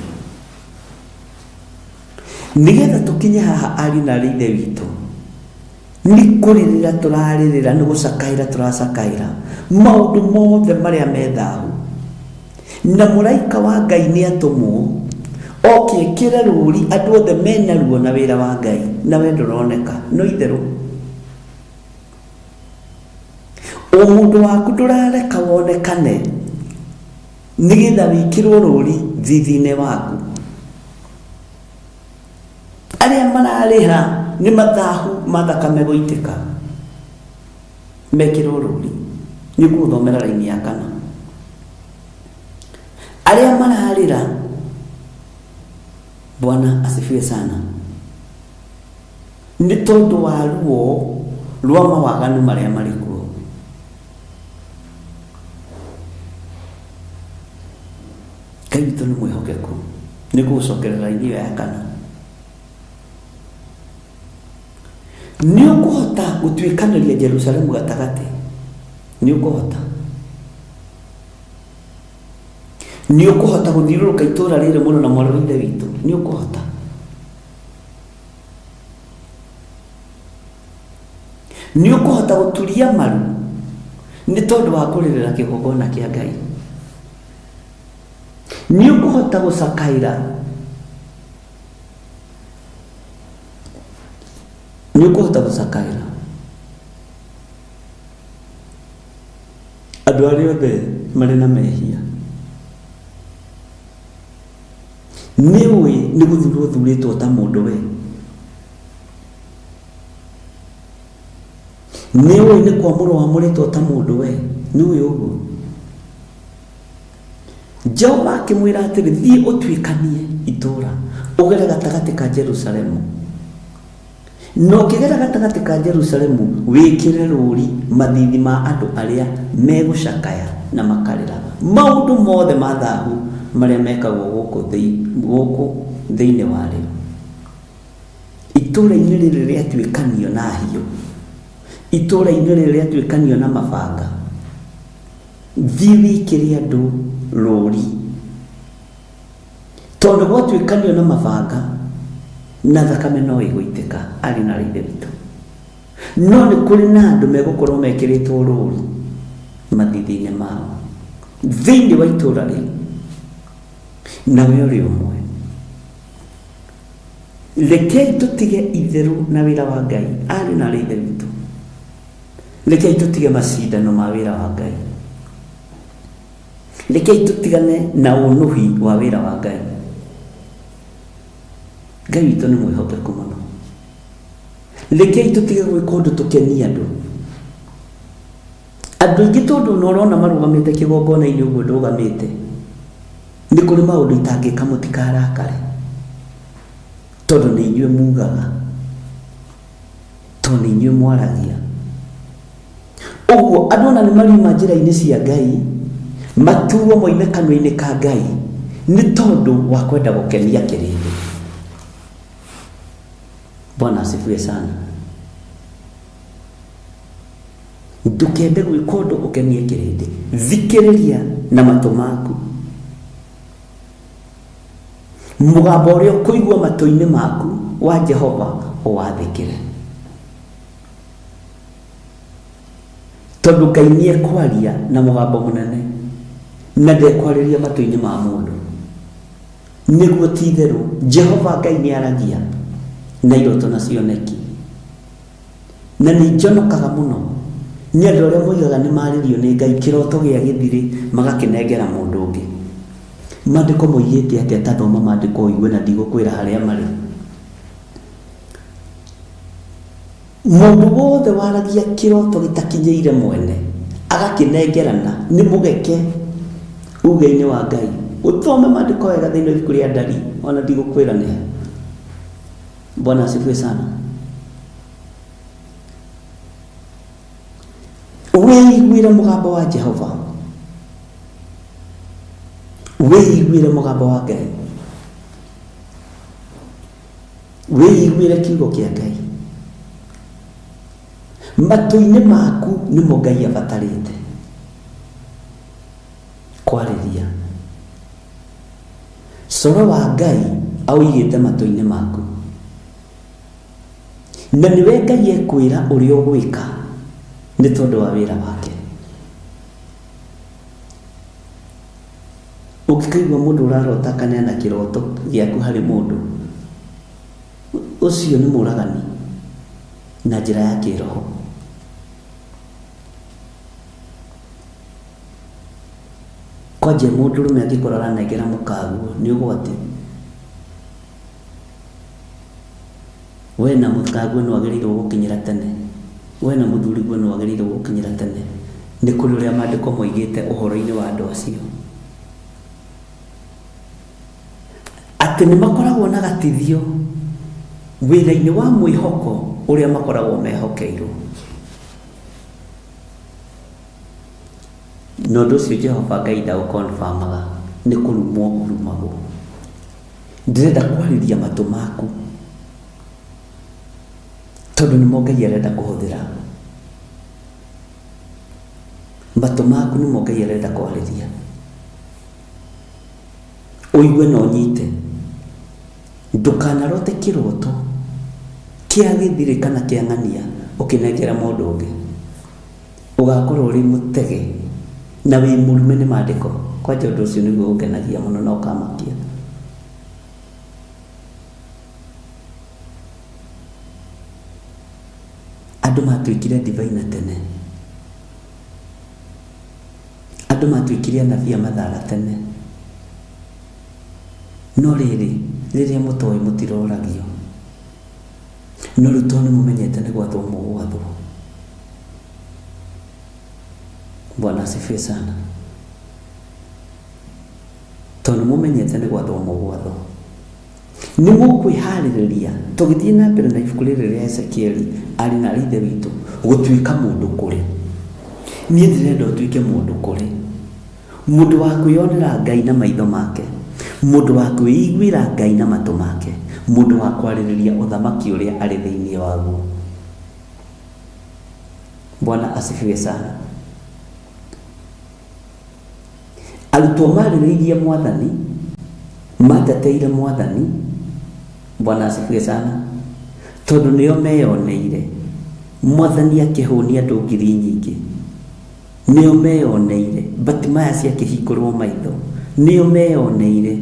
Nĩgetha tũkinye haha ariũ na ithe witũ, nĩ kũrĩrĩra tũrarĩrĩra, nĩ gũcakaĩra tũracakaĩra maũndũ mothe marĩa me thaahu. Na mũraika wa Ngai nĩ atũmwo oke ekĩre rũũri andũ othe mena ruo na wĩra wa Ngai, na we ndũroneka. No itherũ, o mũndũ waku ndũrareka wonekane, nĩgetha wĩkĩrwo rũũri thithi-inĩ waku. Arĩa mararĩha nĩ mathahu ma thakame gũitĩka, mekĩrwo rũũri. Nĩ gũthomera laini ya 4. Arĩa mararĩra, Bwana asifiwe sana, nĩ tondũ wa ruo rwa mawaganu marĩa marĩ kuo. Ngai witũ nĩ mwĩhokeku. Nĩ gũcokerera laini ya 4. Nĩ ũkũhota gũtuĩkanĩria Jerusalemu gatagatĩ. Nĩ ũkũhota. Nĩ ũkũhota gũthiũrũrũka itũũra rĩrĩ mũno na mwarĩ wa ithe witũ. Nĩ ũkũhota. Nĩ ũkũhota gũturia maru nĩ tondũ wa kũrĩrĩra kĩgongona kĩa Ngai. Nĩ ũkũhota gũcakaĩra. Nĩ ũkũhota gũcakaĩra andũ arĩa othe marĩ na mehia. Nĩ ũĩ nĩ gũthurwo thurĩtwo ta mũndũ we. Nĩ ũĩ nĩ kwamũrwo wamũrĩtwo ta mũndũ we. Nĩ ũĩ ũguo. Jehova akĩmwĩra atĩrĩ, thiĩ ũtuĩkanie itũũra, ũgere gatagatĩ ka Jerusalemu. No ũkĩgera gatagatĩ ka Jerusalemu, wĩkĩre rũũri mathithi ma andũ arĩa megũcakaya na makarĩra maũndũ mothe ma thaahu marĩa mekagwo gũkũ thĩinĩ warĩo. Itũũra-inĩ rĩrĩ rĩatuĩkanio na hiũ, itũũra-inĩ rĩrĩ rĩatuĩkanio na mabanga, thiĩ wĩkĩre andũ rũũri. Tondũ gwatuĩkanio na mabanga na thakame no ĩgũitĩka, arĩ na ithe witũ. No nĩ kũrĩ na andũ megũkorwo mekĩrĩtwo rũũri mathithi-inĩ mao thĩinĩ wa itũũra rĩu, nawe ũrĩ ũmwe. Rekei tũtige itherũ na wĩra wa Ngai, arĩ na ithe witũ. Rekei tũtige macindano ma wĩra wa Ngai. Rekei tũtigane na ũnuhi wa wĩra wa Ngai. Ngai witũ nĩ mwĩhokeku mũno. Rekei tũtige gwĩka ũndũ tũkenie andũ. Andũ aingĩ tondũ ũrona marũgamĩte kĩgongona-inĩ ũguo ndũgamĩte, nĩ kũrĩ maũndũ itangĩka mũtikarakare, tondũ nĩ inyuĩ mugaga, tondũ nĩ inyuĩ mwaragia. Ũguo andũ ona nĩ mariuma njĩra-inĩ cia Ngai, matuo moime kanua-inĩ ka Ngai nĩ tondũ wa kwenda gũkenia kĩrĩndĩ. Bwana asifiwe sana. Ndũkende gwĩka ũndũ ũkenie kĩrĩndĩ. Thikĩrĩria na matũ maku. Mũgambo ũrĩa ũkũigua matũ-inĩ maku wa Jehova ũwathĩkĩre. Tondũ Ngai nĩ ekwaria na mũgambo mũnene na ndekwarĩria matũ-inĩ ma mũndũ. Nĩguo ti-itherũ Jehova Ngai nĩ aragia na iroto na cioneki. Na nĩ njonokaga mũno nĩ andũ arĩa moigaga nĩ marĩrio nĩ Ngai kĩroto gĩa gĩthirĩ magakĩnengera mũndũ ũngĩ. Maandĩko moigĩte atĩa? Tathoma maandĩko ũigue na ndigũkwĩra harĩa marĩ. Mũndũ wothe waragia kĩroto gĩtakinyĩire mwene agakĩnengerana nĩ mũgeke uge-inĩ wa Ngai. Ũthome maandĩko wega thĩinĩ wa ibuku rĩa Ndari, ona ndigũkwĩra nĩ. Bwana asifiwe sana. Wĩiguĩre mũgambo wa Jehova. Wĩiguĩre mũgambo wa Ngai. Wĩiguĩre kiugo kĩa Ngai. Matũ-inĩ maku nĩmo Ngai abatarĩte kwarĩria. Coro wa Ngai aũigĩte matũ-inĩ maku. Na nĩwe Ngai ekwĩra ũrĩa ũgwĩka nĩ tondũ wa wĩra wake. Ũngĩkaigua mũndũ ũrarota kana na kĩroto gĩaku harĩ mũndũ, ũcio nĩ mũũragani na njĩra ya kĩroho. Kwanja mũndũrũme angĩkorwo aranengera mũkaguo nĩ ũgwati. We na mũkaguo no agĩrĩirwo gũkinyĩra tene. We na mũthuriguo no agĩrĩirwo gũkinyĩra tene. Nĩ kũrĩ ũrĩa maandĩko moigĩte ũhoro-inĩ wa andũ acio atĩ nĩ makoragwo na gatithio wĩra-inĩ wa mwĩhoko ũrĩa makoragwo mehokeirwo. Na ũndũ ũcio Jehova Ngai ndaũkonfamaga, nĩ kũrumwo ũrumagwo. Ndĩrenda kwarĩria matũ maku tondũ nĩmo Ngai arenda kũhũthĩra. Matũ maku nĩmo Ngai arenda kwarĩria. Ũigue na ũnyite. Ndũkanarote kĩroto kĩa gĩthirĩ kana kĩa ng'ania ũkĩnengera mũndũ ũngĩ. Ũgakorwo ũrĩ mũtege na wĩ mũrume nĩ maandĩko. Kwanja ũndũ ũcio nĩguo ũngenagia mũno na ũkamakia. Andũ matuĩkire ndivaina tene. Andũ matuĩkire anabii a mathaara tene. No rĩrĩ rĩrĩa mũtoĩ mũtiroragio. No rĩu tondũ nĩmũmenyete nĩ gwathwo mũgwathwo. Bwana asifiwe sana. Tondũ mũmenyete nĩ gwathwo mũgwathwo. Nĩ mũkwĩharĩrĩria tũgĩthiĩ na mbere na ibuku rĩrĩ rĩa Ezekieli arĩ na ithe witũ gũtuĩka mũndũ kũrĩ. Niĩ ndĩrenda ũtuĩke mũndũ kũrĩ. Mũndũ wa kwĩyonera Ngai na maitho make. Mũndũ wa kwĩiguĩra Ngai na matũ make. Mũndũ wa kwarĩrĩria ũthamaki ũrĩa arĩ thĩinĩ waguo. Bwana asifiwe sana. Arutwo marĩrĩirie Mwathani, mateteire Mwathani. Bwana asifiwe sana. Tondũ nĩo meyoneire Mwathani akĩhũnia andũ ngiri nyingĩ. Nĩo meyoneire Batimaya ciakĩhingũrwo maitho. Nĩo meyoneire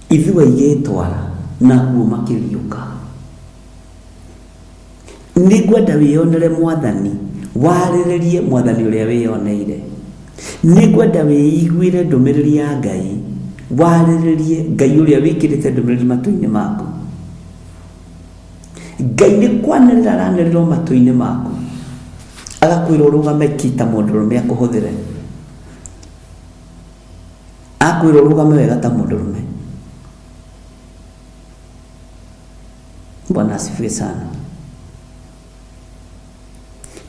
ithuĩ igĩtwara na kuo makĩriũka. Nĩngwenda wĩyonere Mwathani, warĩrĩrie Mwathani ũrĩa wĩyoneire. Nĩngwenda wĩiguĩre ndũmĩrĩri ya Ngai, warĩrĩrie Ngai ũrĩa wĩkĩrĩte ndũmĩrĩri matũ-inĩ maku. Ngai nĩ kwanĩrĩra aranĩrĩrwo matũ-inĩ maku, agakwĩra ũrũgame kita mũndũrũme akũhũthĩre. Akwĩra ũrũgame wega ta mũndũrũme. Bwana asifiwe sana.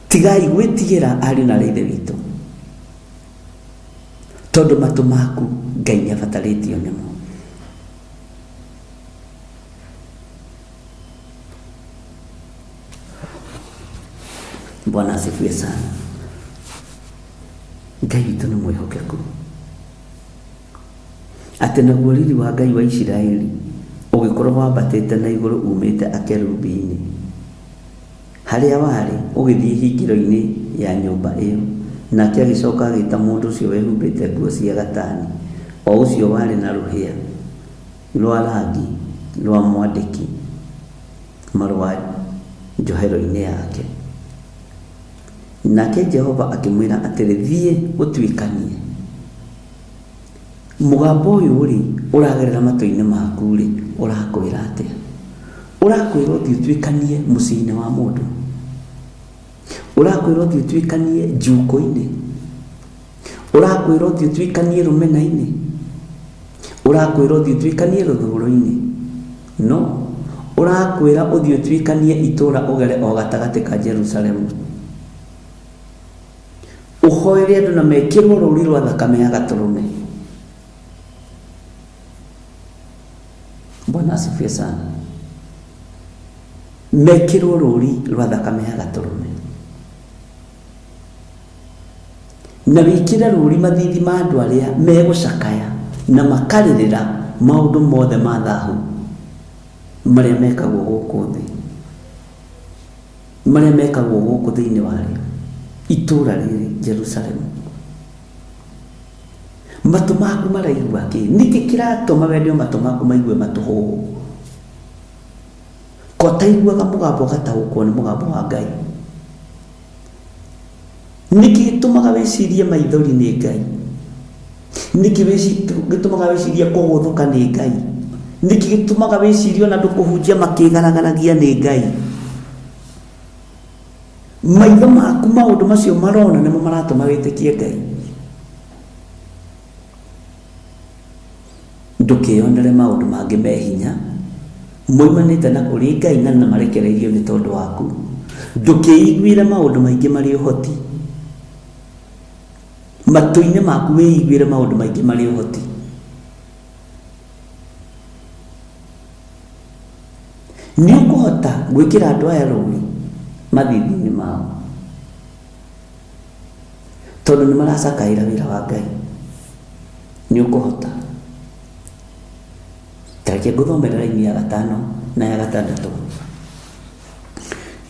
Tigai gwĩtigĩra ariũ na ithe witũ. tondu matu maku Ngai niabataritio nimo. Bwana asifiwe sana. Ngai witu ni mwihokeku, ati naguo riri wa Ngai wa Isiraeli ugikorwo wambatite na iguru umite akerubi-ini, haria wari ugithie hingiro-ini ya nyumba iyo, nake agicoka agita mundu ucio wehumbite nguo cia gatani, o ucio wari na ruhia rwa rangi rwa mwandiki marwa njohero-ini yake. Nake Jehova akimwira atiri thie utwikanie. Mugambo uyu ri uragerera matu-ini maku ri urakwira atia? Urakwira uthie utwikanie muciĩ-ini wa mundu? Urakwira uthie utwikanie njuko-ini? Urakwira uthie utwikanie rumena-ini? Urakwira uthie utwikanie ruthuro-ini? No, urakwira uthie utwikanie itura ugere o gatagati ka Jerusalemu. Uhoere andu na mekirwo rũũri rwa thakame ya gaturume. Bwana asifiwe sana. Mekirwo rũũri rwa thakame ya gaturume, na wikire rũũri mathithi ma andu aria megucakaya na makaririra maundu mothe ma thahu maria mekagwo guku thi, maria mekagwo guku thiini wario itura riri Jerusalemu. Matu maku maraigua ki? Niki kiratuma wendio matu maku maigue matuhu? Ko taiguaga mugambo gataũkwo ni mugambo wa Ngai? Niki gitumaga wicirie maithori ni Ngai? Niki gitumaga wicirie kuguthuka ni Ngai? Niki gitumaga wicirie na ndukuhunjia makigaragaragia ni Ngai? Maitho maku maundu macio marona nimo maratuma witikie Ngai. Ndukionere maundu mangi mehinya moimanite na kuri Ngai na marekereirio ni tondu waku. Ndukiiguire maundu maingi mari uhoti, matu-ini maku wiiguire maundu maingi mari uhoti. Ni ukuhota gwikira andu aya rũũri mathithi-ini mao tondu ni maracakaira wira wa Ngai? Ni ukuhota? Tareke nguthomera raini ya 5 na ya 6.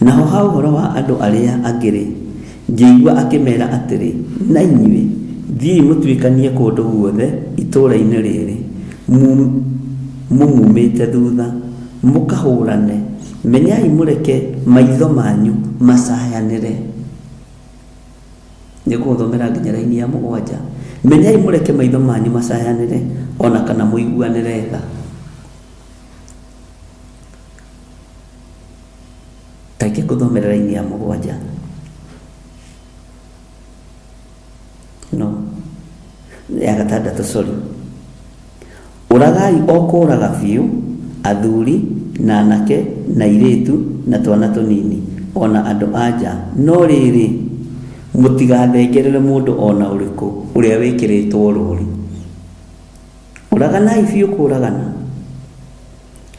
Naho ha uhoro wa andu aria angiri ngiigua akimera atiri, na inyue thii mutwikanie kundu guothe itura-ini riri mumumite thutha mukahurane. Menyai mureke maitho manyu macayanire. Niguthomera nginya raini ya 7. Menyai mureke maitho manyu macayanire ona kana muiguanire tha. Tareke nguthomera raini ya 7. No, ya 6, sorry. Uragai okuraga biu athuri na anake na iritu na twana tunini ona andu anja, no riri mutigathengerere mundu ona uriku uria wikiritwo rũũri. Uraganai biu kuragana,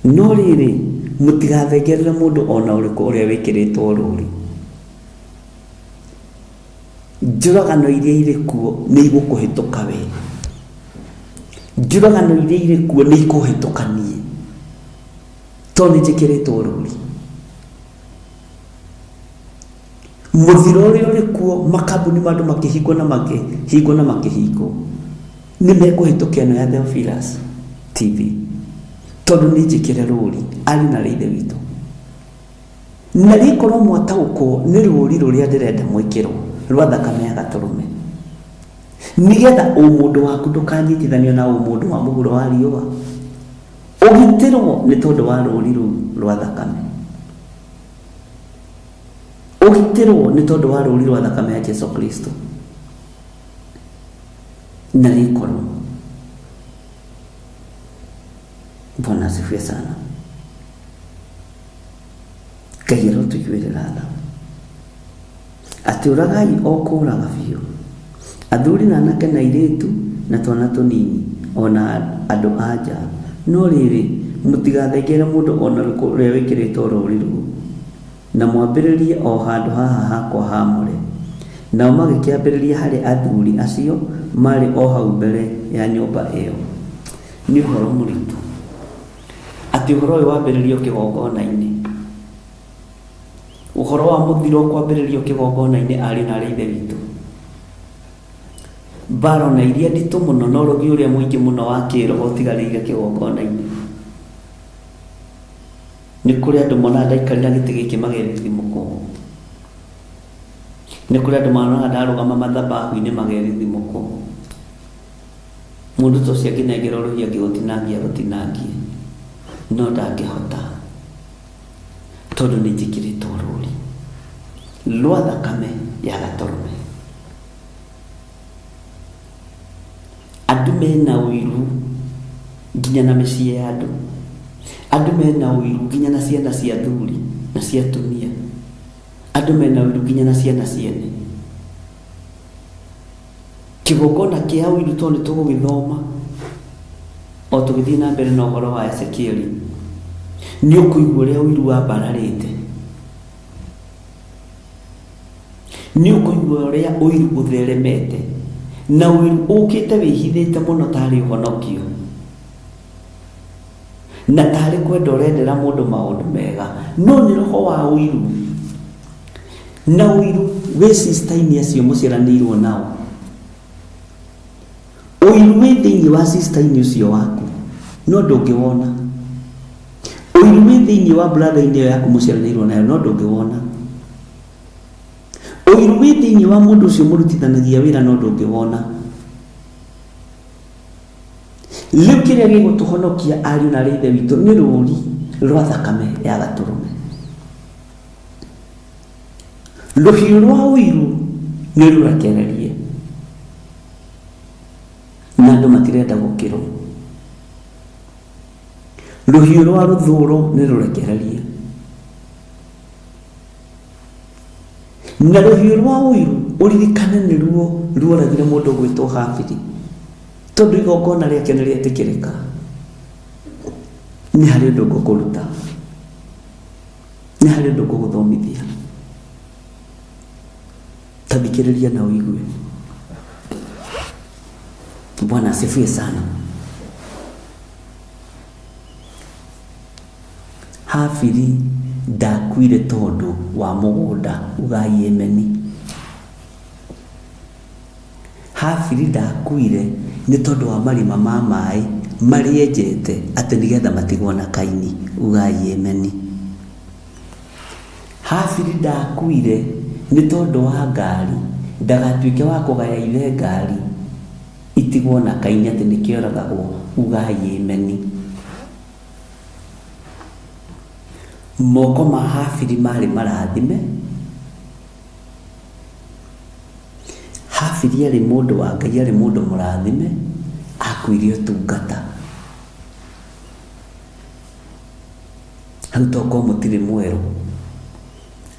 no riri mutigathengerere mundu ona uriku uria wikiritwo rũũri. Njuragano iria iri kuo ni igukuhituka we. Njuragano iria iri kuo ni ikuhitukanie toni jikiritwo rũũri. Muthiro uria uri kuo, makambuni mandu makihingwo na makihingwo ni mekuhitukia no ya Theophilus TV tondu ni jikire rũũri ari na rithe witu. Na rikorwo mwataũkwo ni rũũri ruria ndirenda mwikirwo rwa thakame ya gaturume, nigetha umundu waku ndukanyitithanio na umundu wa mũhuro wa riũa. Ugitirwo ni tondu wa rũũri rũu rwa thakame. Ugitirwo ni tondu wa rũũri rwa thakame ya Jesu Kristo. Na rikorwo. Bwana asifiwe sana. Kairo tukiwirira tha ati uragai okuraga biu athuri na anake na iritu na twana tunini ona andu anja. No riri mutigathengere mundu ona uria wikirito ruriru na mwambiririe o handu haha hakwa hamure. Nao magikiambiriria hari athuri acio mari o hau mbere ya nyumba iyo. Ni uhoro muritu ati uhoro uyu wambiririo kigongona-ini. Uhoro wa muthiro kwambiririo kigongona-ini ari na ari ithe witu. Mbaro na iria nditu muno no rugi uria muingi muno wa kiroho utigarire kigongona-ini. Ni kuri andu mona ndaikarira giti giki magerithimũkwo. Ni kuri andu mona ndarugama mathabahu-ini magerithimũkwo. Mundu to cia kinengera ruhia gigutinangia rutinangie no ndangihota tondu ni njikirĩtwo rũri rwa thakame ya Gatũrũme. Andu mena ũiru nginya na mĩciĩ ya andu. Andu mena ũiru nginya na ciana cia athuri na cia atumia. Andu mena ũiru nginya na ciana ciene. Kigongona kia ũiru to nĩ tũgũgĩthoma o tũgĩthiĩ na mbere na ũhoro wa Ezekieli. Nĩ ũkũigua ũrĩa ũiru wambararĩte. Nĩ ũkũigua ũrĩa ũiru ũtheremete na ũiru ũkĩte wĩhithĩte mũno tarĩ ũhonokio na tarĩ kwenda ũrendera mũndũ maũndũ mega. No nĩ roho wa ũiru na ũiru wĩ sister-inĩ acio mũciaranĩirwo nao. Ũiru wĩ thĩinĩ wa sister-inĩ ũcio waku no ndũngĩwona. Ũiru wĩ thĩinĩ wa brother-inĩ ĩyo yaku mũciaranĩirwo nayo no ndũngĩwona. Ũiru wĩ thĩinĩ wa mũndũ ũcio mũrutithanagia wĩra no ndũngĩwona. Rĩu kĩrĩa gĩgũtũhonokia ariũ na ithe witũ nĩ rũri rwa thakame ya Gatũrũme. Rũhiũ rwa ũiru nĩ rũrekererie na andũ matirenda gũkĩrwo. Rũhiũ rwa rũthũũro nĩ rũrekererie na rũhiũ rwa ũiru ũririkane nĩruo ruoragire mũndũ gwĩtwo Habili tondu igongona rĩake nĩ rĩetĩkĩrĩka. Nĩ harĩ ũndũ ngũkũruta, nĩ harĩ ũndũ ngũgũthomithia. Ta thikĩrĩria na ũigue. Bwana asifiwe sana. Habili ndakuire tondu wa mũgũnda ugai Yemeni. Habili ndakuire nĩ tondu wa marima ma maĩ marĩa enjete atĩ nĩgetha matigwo na Kaini ugai Yemeni. Habili ndakuire nĩ tondu wa ngari ndagatuĩke wa kũgaya ithe ngari itigwo na Kaini atĩ nĩkĩoragagwo ugai Yemeni. Moko ma Habili marĩ marathime. Habili arĩ mũndũ wa Ngai, arĩ mũndũ mũrathime, akuire ũtungata. Hau toko mũtirĩ mwerũ,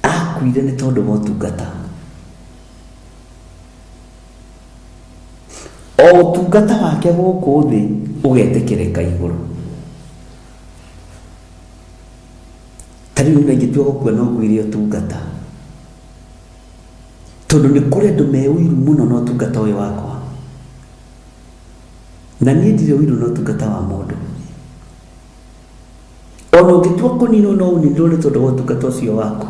akuire nĩ tondũ wa ũtungata. O ũtungata wake gũkũ thĩ ũgetĩkĩrĩka igũrũ. Tarĩu nĩ ingĩtua gũkua no nguire ũtungata tondu nĩ kũrĩ andũ me ũiru mũno na ũtungata ũyũ wakwa, na niĩ ndirĩ ũiru na ũtungata wa mũndũ. Ona ũngĩtua kũninwo no ũninirwo nĩ tondũ wa ũtungata ũcio waku.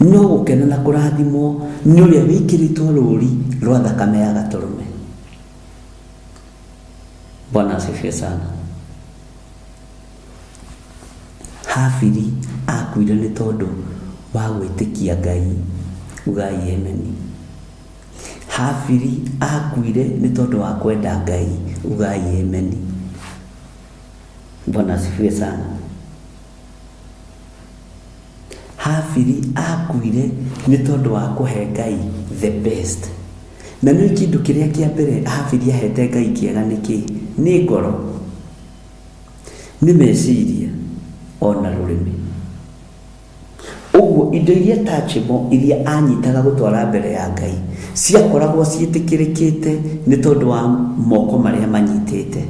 No gũkena na kũrathimwo nĩ ũrĩa wĩkĩrĩtwo rũri rwa thakame ya Gatũrũme. Bwana asifiwe sana. Habili akuire nĩ tondũ wa gwĩtĩkia Ngai ugai Yemeni. Habili akuire nĩ tondũ wa kwenda Ngai ugai Yemeni. Bwana asifiwe sana. Habili akuire nĩ tondũ wa kũhe Ngai the best. Na nĩ kĩndũ kĩrĩa kĩa mbere Habili ahete Ngai kĩega nĩkĩ? Nĩ ngoro, nĩ meciria ona rũrĩmĩ. Uguo indo iria touchable iria anyitaga gutwara mbere ya Ngai ciakoragwo ciĩtĩkĩrĩkĩte nĩ tondũ wa moko marĩa manyitĩte,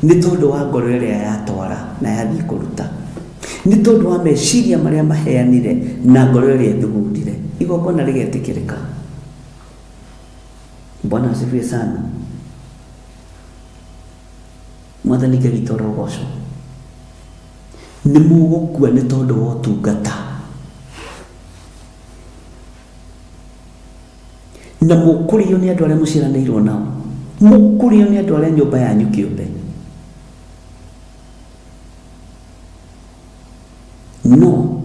nĩ tondũ wa ngoro ĩrĩa yatwara na yathiĩ kũruta, nĩ tondũ wa meciria marĩa maheanire na ngoro ĩrĩa ĩthugundire, igongona rĩgetĩkĩrĩka. Bwana asifiwe sana. Mwathani Ngai witũ arogocwo. Nĩ mũgũkua nĩ tondũ wa ũtungata, na mũkũrĩo nĩ andũ arĩa mũciaranĩirwo nao, mũkũrĩo nĩ andũ arĩa nyũmba yanyu kĩũmbe. No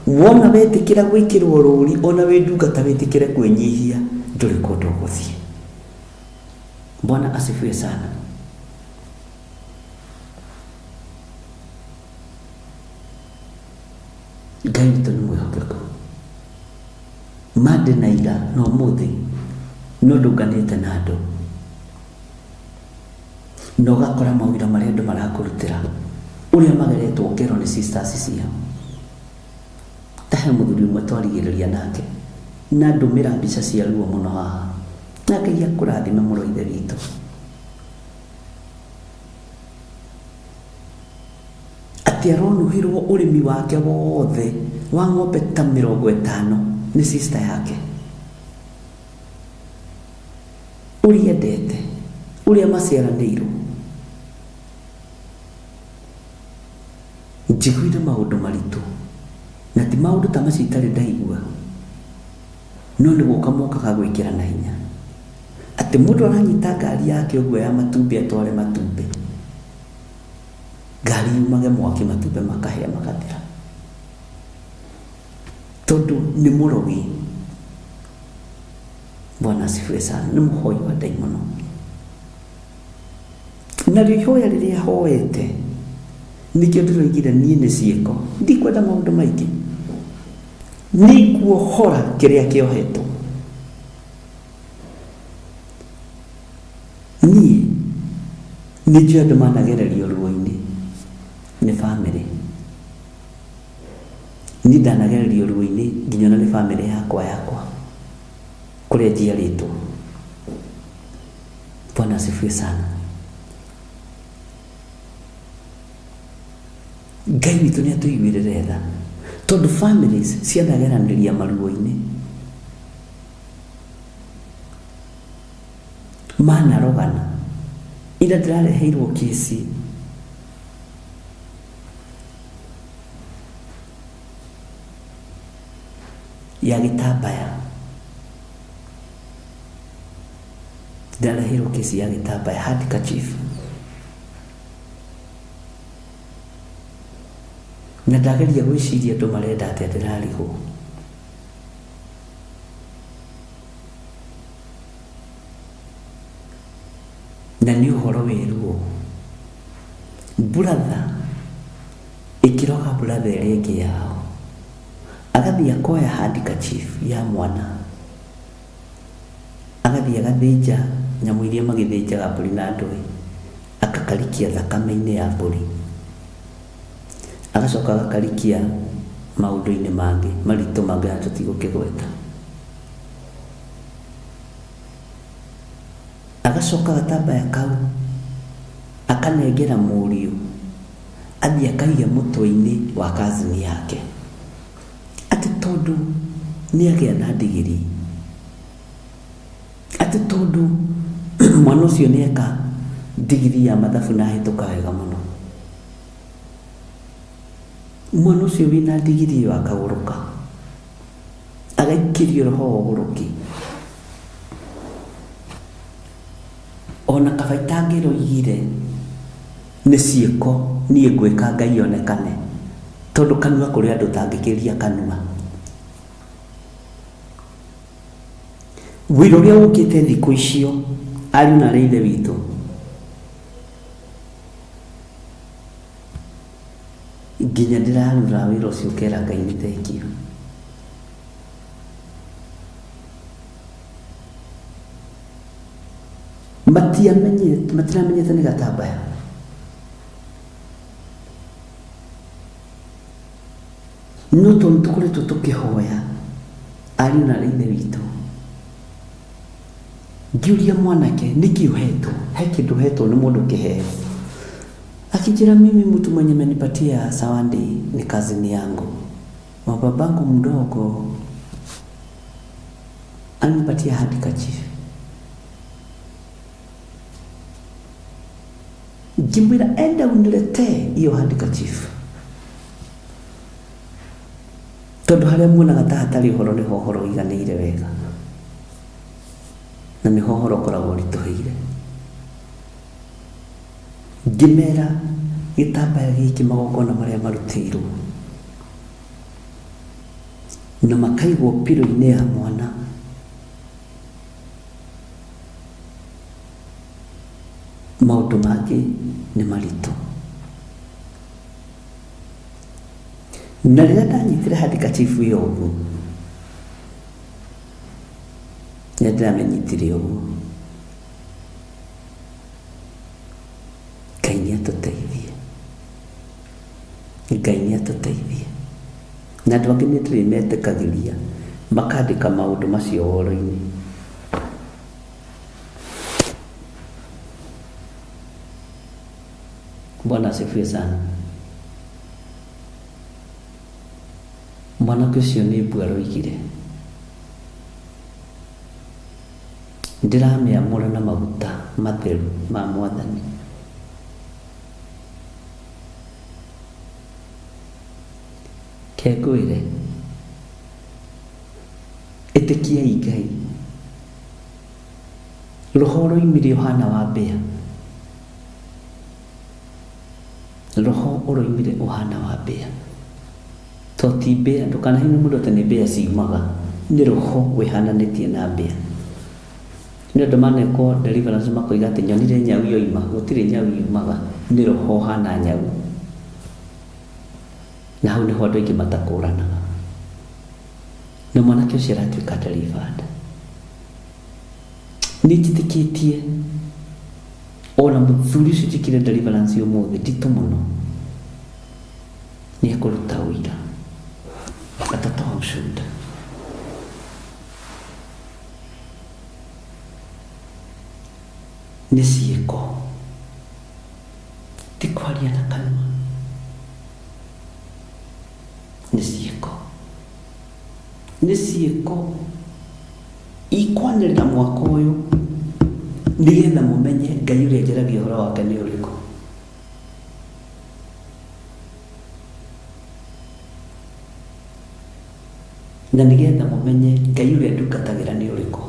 wona wetĩkĩra gwĩkĩrwo rũũri, ona wĩ ndungata wĩtĩkĩre kwĩnyihia, ndũrĩ kũndũ ũgũthiĩ. Bwana asifiwe sana. Ngai witũ nĩ mwĩhokeku. Mande na ira no mũthĩ no ndũnganĩte na andũ, na ũgakora mawĩra marĩa andũ marakũrutĩra ũrĩa mageretwo ngero nĩ sisters ciao. Tahe mũthuri ũmwe twarigĩrĩria nake na ndũmĩra mbica cia ruo mũno haha, na Ngai akũrathime mũrũ ithe witũ. Atĩ aronuhĩrwo ũrĩmi wake wothe wa ng'ombe ta 50 nĩ sister yake. Ũrĩa endete, ũrĩa maciaranĩirwo. Njiguire maũndũ maritũ, na ti maũndũ ta macio itarĩ ndaigua, no nĩ gũka mokaga gwĩkĩra na hinya. Atĩ mũndũ aranyita ngari yake ũguo ya matumbĩ atware matumbĩ, ngari yumage mwaki, matumbĩ makahĩa magathira, tondũ nĩ mũrogi. Bwana asifiwe sana. Nĩ mũhoi wa Ngai mũno, na rĩhoya rĩrĩa hoete nĩkĩo ndĩroigire niĩ nĩ ciĩko, ndikwenda maũndũ maingĩ, nĩkuohora kĩrĩa kĩohetwo. Niĩ nĩnjũĩ andũ managererio ruo-inĩ nĩ bamĩrĩ. Niĩ ndanagererio ruo-inĩ nginya na nĩ bamĩrĩ yakwa kũrĩa njiarĩtwo. Bwana asifiwe sana. Ngai witũ nĩ atũiguĩrĩre tha, tondũ families cianageranĩria maruo-inĩ, manarogana. Ira ndĩrareheirwo kĩci ya gĩtambaya, ndĩrareheirwo kĩci ya gĩtambaya, handkerchief, na ndageria gwĩciria andũ marenda atĩa ndĩrarigwo. Na nĩ ũhoro wĩruo, brother ĩkĩroga brother ĩrĩa ĩngĩ yao, agathiĩ akoya handkerchief ya mwana, agathiĩ agathĩnja nyamũ iria magĩthĩnjaga mbũri na ndũĩ, akakarikia thakame-inĩ ya mbũri, agacoka agakarikia maũndũ-inĩ mangĩ maritũ mangĩ tũtigũkĩgweta, agacoka gatambaya kau akanengera mũriũ, athiĩ akaiga mũtwe-inĩ wa cousin yake, atĩ tondũ nĩ agĩa na ndigiri, atĩ tondũ mwana ũcio nĩ eka ndigiri ya mathabu na hĩtũka wega mũno. Mwana ũcio wĩna ndigiri ĩyo akagũrũka, agaikĩrio roho ũgũrũki, ona kaba itangĩroigire nĩ ciĩko niĩ ngwĩka Ngai onekane, tondũ kanua kũrĩ andũ tangĩkĩria kanua. Wĩra ũrĩa ũkĩte thikũ icio, ariũ na arĩ ithe witũ, nginya ndĩrarura wĩra ũcio ũkera Ngai nĩ thengiũ. Matiramenyete nĩ gatambaya. no tukoretwo tukihoya ari na ithe witũ. Ngiuria mwanake niki uhetwo, he kindu hetwo ni mundu kiheo. Akijira mimi mtu mwenye amenipatia zawadi ni kazini yangu. Babangu mdogo alinipatia handkerchief. Jimbira enda unilete hiyo handkerchief. Tondu haria muonaga ta hatari horo ni hohoro iganĩire wega. Na ni hohoro koragwo rituhĩire. Ngimera gĩtambaya gĩkĩ magongona marĩa marutĩirwo na makaigwo piro-inĩ ya mwana. Maũndũ mangĩ nĩ maritũ. Na rĩrĩa ndanyitire handkerchief ĩyo ũguo, nĩ ndĩramĩnyitire ũguo. Ngai nĩatũteithie. Ngai nĩatũteithie. Na andũ angĩ nĩndĩrĩmetĩkagĩria makandĩka maũndũ macio ũhoro-inĩ. Bwana asifiwe sana. Mwanake ũcio nĩ mbu aroigire. Ndiramĩamũra na maguta matheru ma Mwathani. Kengwĩre ĩtĩkiai Ngai. Roho ũroimire ũhana wa mbĩa. Roho ũroimire ũhana wa mbĩa. To ti mbĩa, ndũkanaheane mũndũ atĩ nĩ mbĩa ciumaga. Nĩ roho wĩhananĩtie na mbĩa. Nĩ ũndũ manekwo deliverance makoiga atĩ nyonire nyau yoima. Gũtirĩ nyau yumaga, nĩ roho ũhana nyau. Na hau nĩho andũ aingĩ matakũranaga. Na mwanake ũcio aratuĩka delivered. Nĩ njĩtĩkĩtie ona mũthuri ũcio njĩkire deliverance ũmũthĩ nditũ mũno nĩ ekũruta ũira atatoa ushuhuda. Nĩ ciĩko, ti kwaria na kanua. Nĩ ciĩko, nĩ ciĩko ikwanĩrĩra mwaka ũyũ nĩgetha mũmenye Ngai ũrĩa njaragia ũhoro wake nĩ ũrĩkũ. Na nĩgetha mũmenye Ngai ũrĩa ndungatagĩra nĩ ũrĩkũ.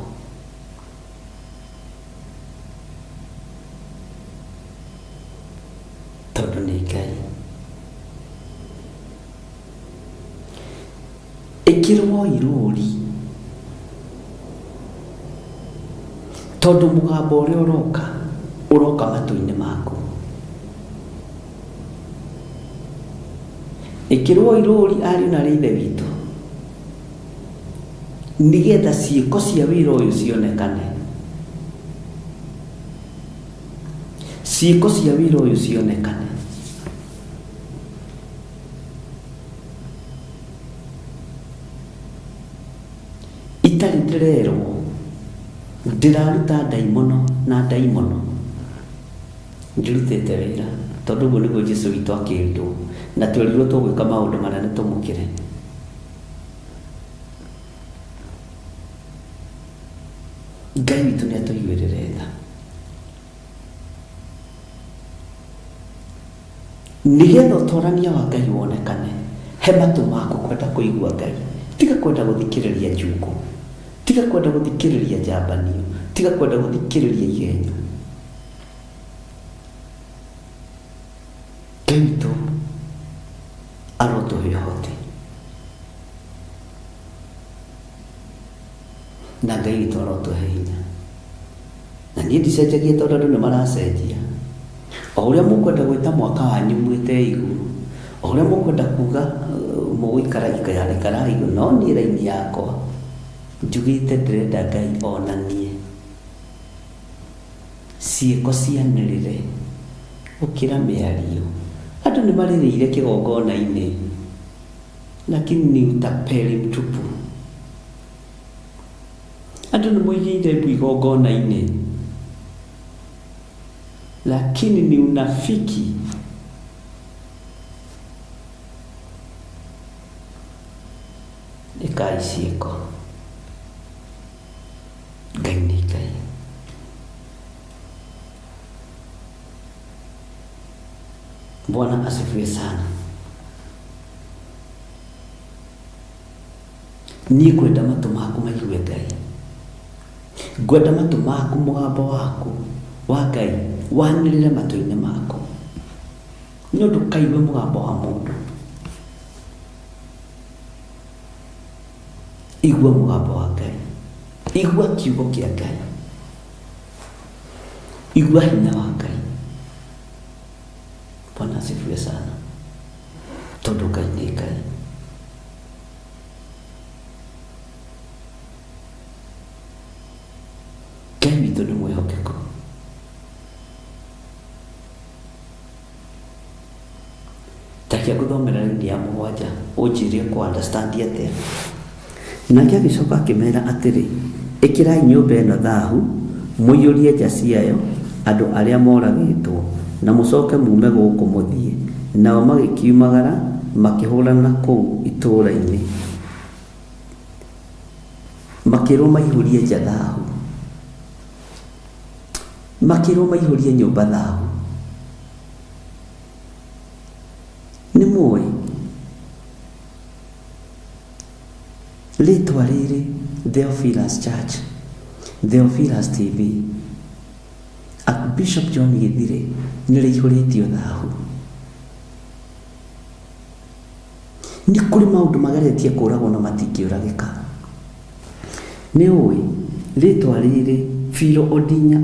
Tondũ nĩ Ngai. Ĩkĩrwo irũri tondũ mũgambo ũrĩa ũroka matũ-inĩ maku. Ĩkĩrwo irũri ariũ na ithe witũ nĩgetha ciĩko cia wĩra ũyũ cionekane. Ciĩko cia wĩra ũyũ cionekane. Itarĩ ndĩrerwo ndĩraruta ndaimono na ndaimono. Njirutĩte wĩra tondũ ũguo nĩguo Jesũ witũ akĩrutwo na twerirwo tũgwĩka maũndũ manene tũmũkĩre. Ngai witũ nĩ atũiguĩrĩre tha. Nĩgetha ũtonania wa Ngai wonekane, he matũ maku kwenda kũigua Ngai. Tiga kwenda gũthikĩrĩria njukũ. Tiga kwenda gũthikĩrĩria njambanio. Tiga kwenda gũthikĩrĩria igenyo. Ngai witũ arotũhe ũhoti. Na Ngai witũ arotũhe hinya. Na niĩ ndicenjagia tondũ andũ nĩ maracenjia. O ũrĩa mũkwenda gwĩta mwaka wanyu mwĩte igũrũ. O ũrĩa mũkwenda kuga mũgũikara ikara igũrũ. No niĩ raini yakwa njugĩte ndĩrenda Ngai onanie ciĩko cianĩrĩre gũkĩra mĩario. Andũ nĩ marĩrĩire kĩgongona-inĩ lakini ni utapeli mtupu. Andũ nĩ moigĩire mbu igongona-inĩ, lakini ni unafiki. Ĩkai ciĩko, Ngai nĩ Ngai. Bwana asifiwe sana. Niĩ ngwenda matũ maku maigue Ngai, ngwenda matũ maku, mũgambo waku wa Ngai wanĩrĩre matũ-inĩ maku, nĩ ũndũ ndũkaigue mũgambo wa mũndũ. Igua mũgambo wa Ngai, igua kiugo kĩa Ngai, igua hinya wa Ngai. Bwana asifiwe sana, tondũ Ngai nĩ Ngai. Ngai witũ nĩ mwĩhokeku. Takia gũthomera rĩngĩ ya 7 ũnjĩrie ku understand atĩa. Nake agĩcoka akĩmera atĩrĩ, ĩkĩrai nyũmba ĩno thaahu, mũiyũrie nja ciayo andũ arĩa moragĩtwo, na mũcoke mume gũkũ mũthiĩ. Nao magĩkiumagara makĩhũrana kũu itũũra-inĩ, makĩrwo maihũrie nja thaahu, makĩrwo maihũrie nyũmba thaahu. Nĩ mũĩ rĩtwa rĩrĩ Theophilus Church, Theophilus TV, Archbishop John Gĩthirĩ nĩ rĩihũrĩtio thaahu. Nĩ kũrĩ maũndũ mageretie kũragwo na matingĩũragĩka. Nĩ ũĩ rĩtwa rĩrĩ Philo Odinya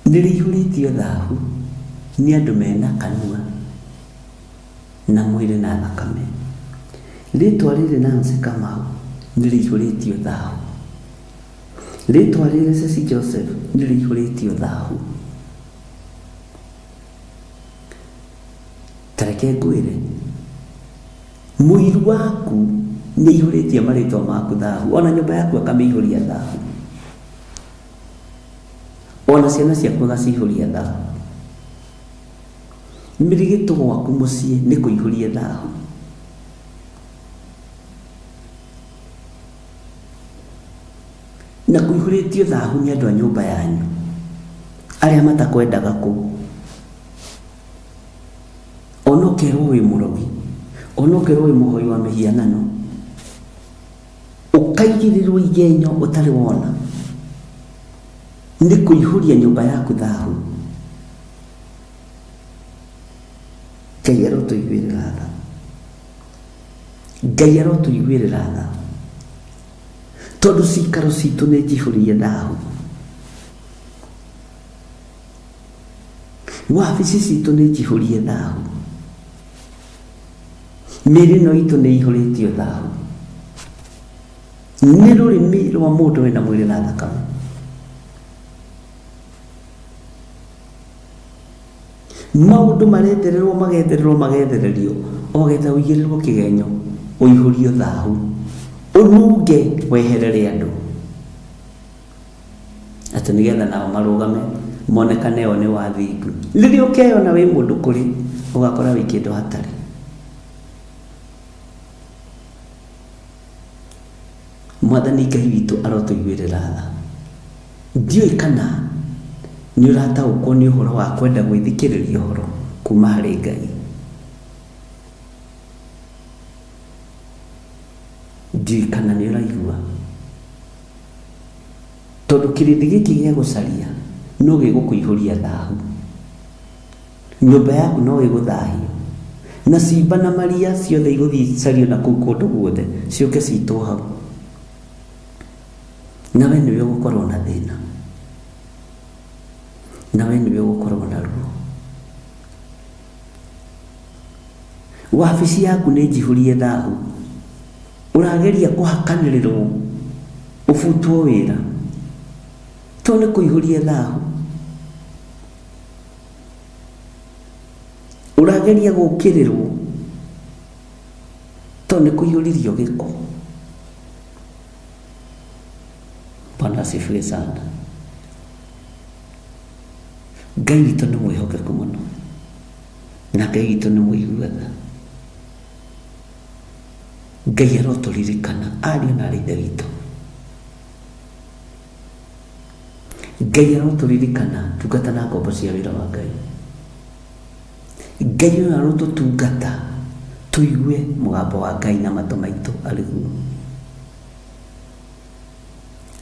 nĩ rĩihũrĩtio thaahu nĩ andũ mena kanua na mwĩrĩ na thakame. Rĩtwa rĩrĩ Nancy Kamau nĩ rĩihũrĩtio thaahu. Rĩtwa rĩrĩ Ceci Joseph nĩ rĩihũrĩtio thaahu. Tareke ngwĩre, mũiru waku nĩ ihũrĩtie marĩtwa maku thaahu, ona nyũmba yaku akamĩihũria thaahu, ona ciana ciaku agacihũria thaahu. Mĩrigĩtũ gwaku mũciĩ nĩ kũihũria thaahu. Na kũihũrĩtio thaahu nĩ andũ a nyũmba yanyu arĩa matakwendaga kũu. Onokerwo wĩ mũrogi, onokerwo wĩ mũhoi wa mĩhianano, ũkaigĩrĩrwo igenyo ũtarĩ wona, nĩ kũihũria nyũmba yaku thaahu. Ngai arotũiguĩrĩra tha, Ngai arotũiguĩrĩra tha, tondũ cikaro citũ nĩ njihũrie thaahu, wabici citũ nĩ njihũrie thaahu, mĩrĩ ĩno itũ nĩ ihũrĩtio thaahu. Nĩ rũrĩmĩ rwa mũndũ wĩna mwĩrĩ na thakame. Maũndũ magethererwo ogetha ũigĩrĩrwo kĩgenyo, ũihũrio thaahu, ũnunge weherere andũ, atĩ nĩgetha nao marũgame monekane o nĩ wathingu. Rĩrĩa ũkeyona wĩ mũndũ kũrĩ, ũgakora wĩ kĩndũ hatarĩ. Mwathani Ngai witũ arotũiguĩrĩra tha. Ndiũĩ kana nĩ ũrataũkwo nĩ ũhoro wa kwenda gwĩthikĩrĩria ũhoro kuma harĩ Ngai. Ndiũĩ kana nĩ ũraigua, tondũ kĩrĩndĩ gĩkĩ gĩa gũcaria no gĩgũkũihũria thaahu. Nyũmba yaku no ĩgũthahio, na cimba na maria ciothe igũthiĩ cario na kũu kũndũ guothe ciũke citwo hau, nawe nĩwe ũgũkorwo na thĩna, nawe nĩwe ũgũkorwo na ruo. Wabici yaku nĩ njihũrie thaahu, ũrageria kũhakanĩrĩrwo ũbutwo wĩra, to nĩ kũihũrie thaahu. urageria gukirirwo to ni kuyuririo giko. Bwana asifiwe sana. Ngai witũ nĩ mwĩhokeku mũno, na Ngai witũ nĩ mũiguaga. Ngai arotũririkana ariũ na aithe witũ. Ngai arotũririkana tungata na ngombo cia wĩra wa Ngai. Ngai ũyũ arotũtungata tũigue mũgambo wa Ngai na matũ maitũ arĩ guo.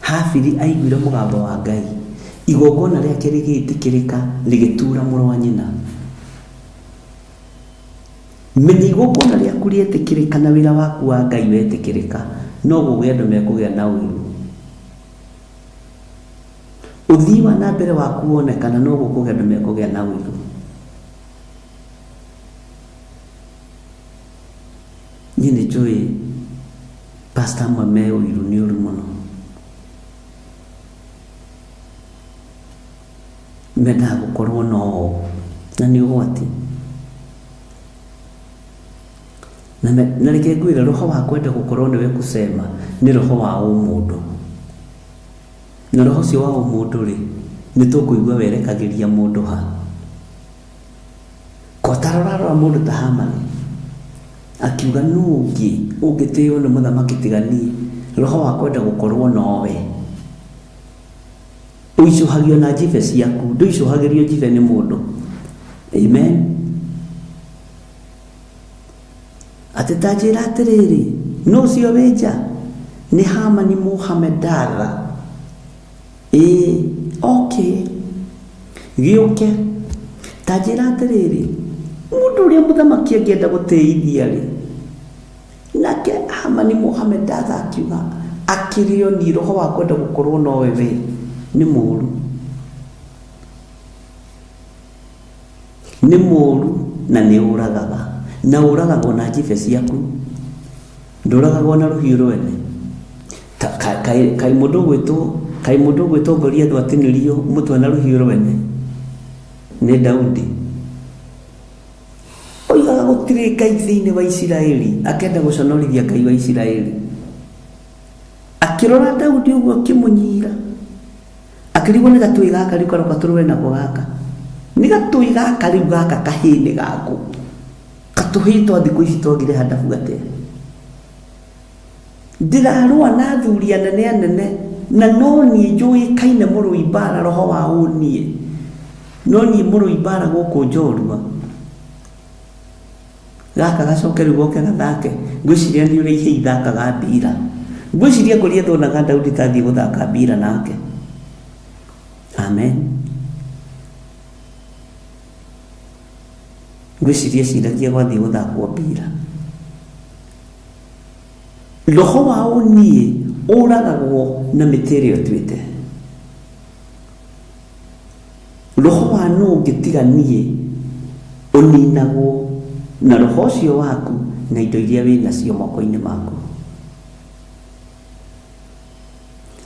Habili aiguire mũgambo wa Ngai, igongona rĩake rĩgĩtĩkĩrĩka rĩgĩtura mũrũ wa nyina. Menya igongona rĩaku rĩetĩkĩrĩka na wĩra waku wa Ngai wetĩkĩrĩka, no gũgĩa andũ mekũgĩa na ũiru. Ũthii wa na mbere waku wonekana, no gũkũgĩa andũ mekũgĩa na ũiru. Niĩ nĩ njũĩ pastor amwe me ũiru nĩ ũru mũno. Mendaga gũkorwo no na nĩ ũgwati. Na reke ngwĩre roho wa kwenda gũkorwo nĩwe kusema nĩ roho wa ũmũndũ. Na roho ũcio wa ũmũndũ rĩ, nĩ tũkũigua werekagĩria mũndũ ha. Kotarora mũndũ ta Hamani akiuga nũ ũngĩtĩo nĩ mũthamaki tiganie. Roho wa kwenda gũkorwo nowe uicuhagio na jive ciaku, nduicuhagĩrio jive nĩ mũndũ. Amen. Atetajĩra atĩrĩrĩ, no ũcio wĩnja nĩ Hamani Mohamedatha. Okay, gĩũke tajĩra atĩrĩrĩ, mũndũ ũrĩa mũthamaki angĩenda gũteithia rĩ, nake Hamani Mohamedatha akiuga akĩrĩo nĩ roho wa kwenda gũkorwo nowe we nĩ mũũru. Nĩ mũũru na nĩ ũragaga, na ũragagwo na jive ciaku, ndũragagwo na rũhiũ rwene. Kaĩ mũndũ ũgwĩtongoria thũ atinĩrio mũtwe na rũhiũ rwene nĩ Daudi. Oigaga gũtirĩ Ngai thĩinĩ wa Isiraeli, akenda gũconorithia Ngai wa Isiraeli. Akĩrora Daudi ũguo akĩmũnyira, akĩrigwo nĩ gatũi gaka rĩu karoka tũrũe nako gaka. Nĩ gatũi gaka rĩu gaka kahĩĩ gaku, katũhĩĩ twa thikũ ici twagire hadabu gate. Ndĩrarũa na athuri anene, na no niĩ njũĩkaine mũrũi mbara, roho wa ũniĩ. No niĩ mũrũi mbara gũkũ Njorua. Gaka gacoke rĩu goke gathake. Ngwĩciria nĩ ũrĩa ihĩĩ ithakaga mbira. Ngwĩciria ngũria thonaga Daudi tathiĩ gũthaka mbira nake. Amen. Ngwĩciria ciragia gwathiĩ gũthakwo mbira. Roho wa ũniĩ ũragagwo na mĩtĩrĩ ũtuĩte. Roho wa nũ ũngĩtiganie ũninagwo na roho ũcio waku na indo iria wĩ nacio moko-inĩ maku.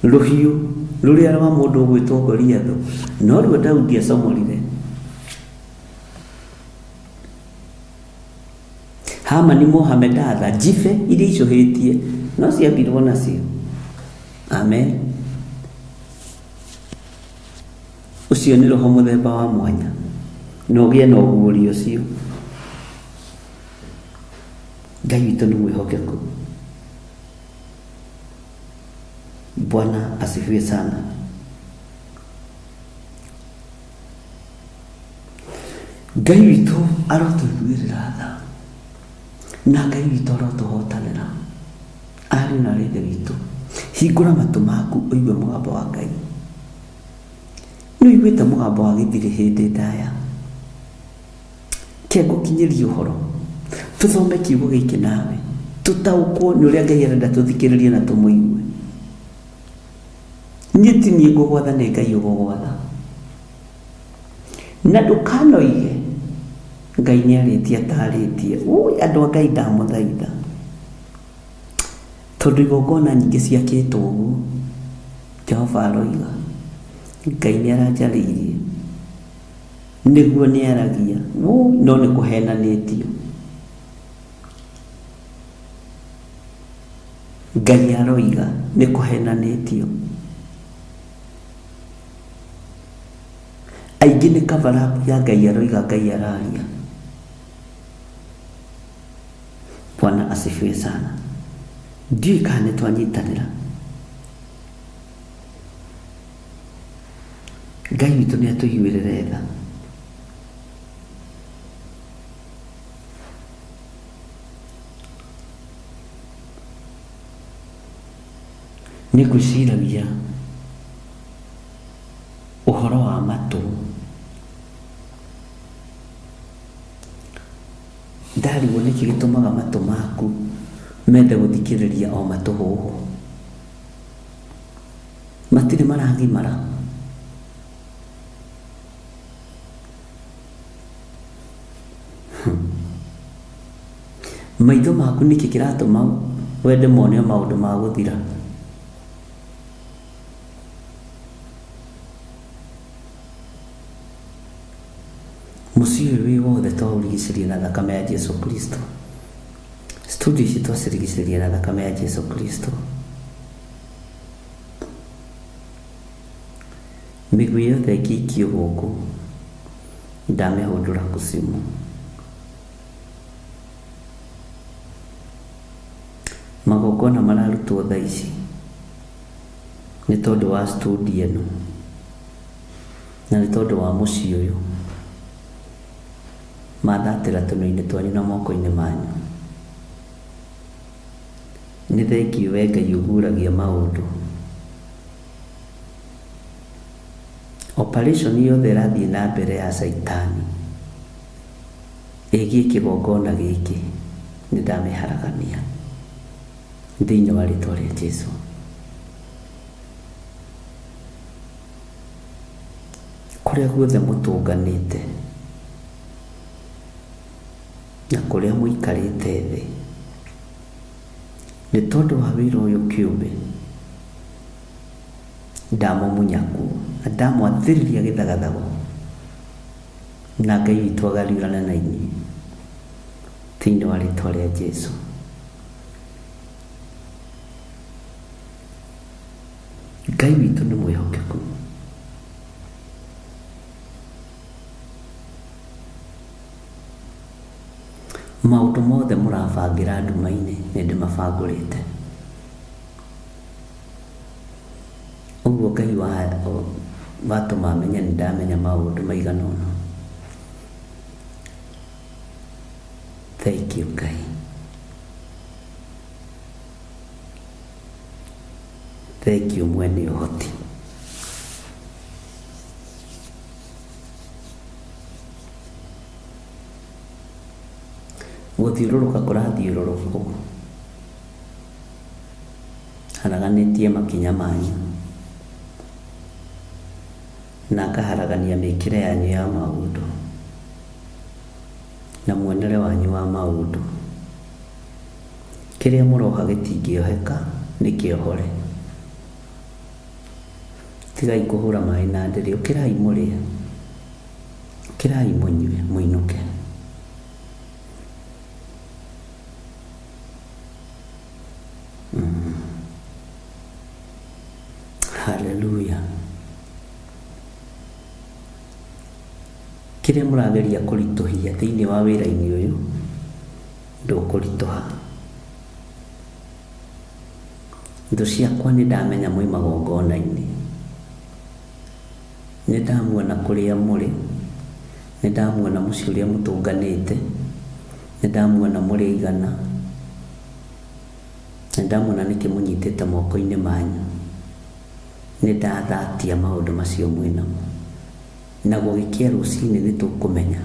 Rũhiũ rũrĩa rwa mũndũ ũgwĩtongoria thũ, no ruo Daudi acomorire. Hamani Mohamedatha, jive iria icũhĩtie no ciambirwo nacio. Amen. Ũcio nĩ roho mũthemba wa mwanya, na ũgĩe na ũguũri ũcio. Ngai witũ nĩ mwĩhokeku. Bwana asifiwe sana. Ngai witũ arotũiguĩrĩra tha, na Ngai witũ arotũhotanĩra. Ariũ na aithe witũ, hingũra matũ maku ũigue mũgambo wa Ngai. Nĩ ũiguĩte mũgambo wa gĩthirĩ hĩndĩ ndaya. Ke ngũkinyĩrie ũhoro, tũthome kiugo gĩkĩ nawe, tũtaũkwo nĩ ũrĩa Ngai arenda tũthikĩrĩrie na tũmũigue. Niĩ ti niĩ ngũgwatha, nĩ Ngai ũgũgwatha. Na ndũkanoige Ngai nĩ arĩtie atarĩtie. Andũ a Ngai ndamũthaitha, tondũ igongona nyingĩ ciakĩtwo ũguo, Jehova aroiga Ngai nĩ aranjarĩirie nĩguo nĩaragia no nĩ kũhenanĩtio. Ngai aroiga nĩ kũhenanĩtio. Aingĩ nĩ kavarapu ya Ngai aroiga Ngai araria. Bwana asifiwe sana. Ndiyo kana nĩ twanyitanĩra. Ngai witũ nĩ atũiguĩrĩra tha. Nĩ ngwĩciragia ũhoro wa matũ. Ndarigwo nĩkĩ gĩtũmaga matũ maku mende gũthikĩrĩria o matũ hũhũ. Matirĩ maragimara. Maitho maku nĩkĩ kĩratũma wende mone maũndũ ma gũthira. Mũciĩ ũyũ wĩ wothe twaũrigicĩria na thakame ya Jesu Kristo. Studio ici twacirigicĩria na thakame ya Jesu Kristo. Mĩguĩ yothe ĩngĩikio gũkũ ndamĩhũndũra kusimu. Magongona mararutwo thaa ici nĩ tondũ wa studio ĩno na nĩ tondũ wa mũciĩ ũyũ. Mathatĩra tũnua-inĩ twanyu na moko-inĩ manyu. Nĩ thengiũ we Ngai ũguũragia maũndũ. Operation yothe ĩrathiĩ na mbere ya Saitani ĩgiĩ kĩgongona gĩkĩ nĩ ndamĩharagania thĩinĩ wa rĩĩtwa rĩa Jesũ. Kũrĩa guothe mũtũnganĩte na kũrĩa mũikarĩte thĩ nĩ tondũ wa wĩra ũyũ kĩũmbe, ndamũmunya kuo na ndamwathĩrĩria gĩthagathago, na Ngai witũ agariũrane na inyuĩ thĩinĩ wa rĩĩtwa rĩa Jesũ. Ngai witũ nĩ mwĩhokeku. Maũndũ mothe mũrabangĩra nduma-inĩ nĩ ndĩmabangũrĩte. Ũguo Ngai watũma menye nĩ ndamenya maũndũ maigana ũna. Thank you Ngai. Thank you mwene ũhoti. Gũthiũrũrũka kũrathiũrũrũkwo haraganĩtie makinya manyu na akaharagania mĩkĩre yanyu ya maũndũ na muonere wanyu wa maũndũ. Kĩrĩa mũroha gĩtingĩoheka nĩkĩohore. Tigai kũhũra maĩ na ndĩrĩ. Ũkĩrai mũrĩe, ũkĩrai mũnyue, mũinũke. Haleluya. Kĩrĩa mũrageria kũritũhia thĩinĩ wa wĩra-inĩ ũyũ ndũkũritũha. Thũ ciakwa nĩ ndamenya mwĩ magongona-inĩ. Nĩ ndamuona kũrĩa mũrĩ, nĩ ndamuona mũciĩ ũrĩa mũtũnganĩte, nĩ ndamuona mũrĩ igana, nĩ ndamuona nĩkĩ mũnyitĩte moko-inĩ manyu. Nĩ ndathatia maũndũ macio mwĩnamo, na gũgĩkia rũcinĩ nĩ tũkũmenya,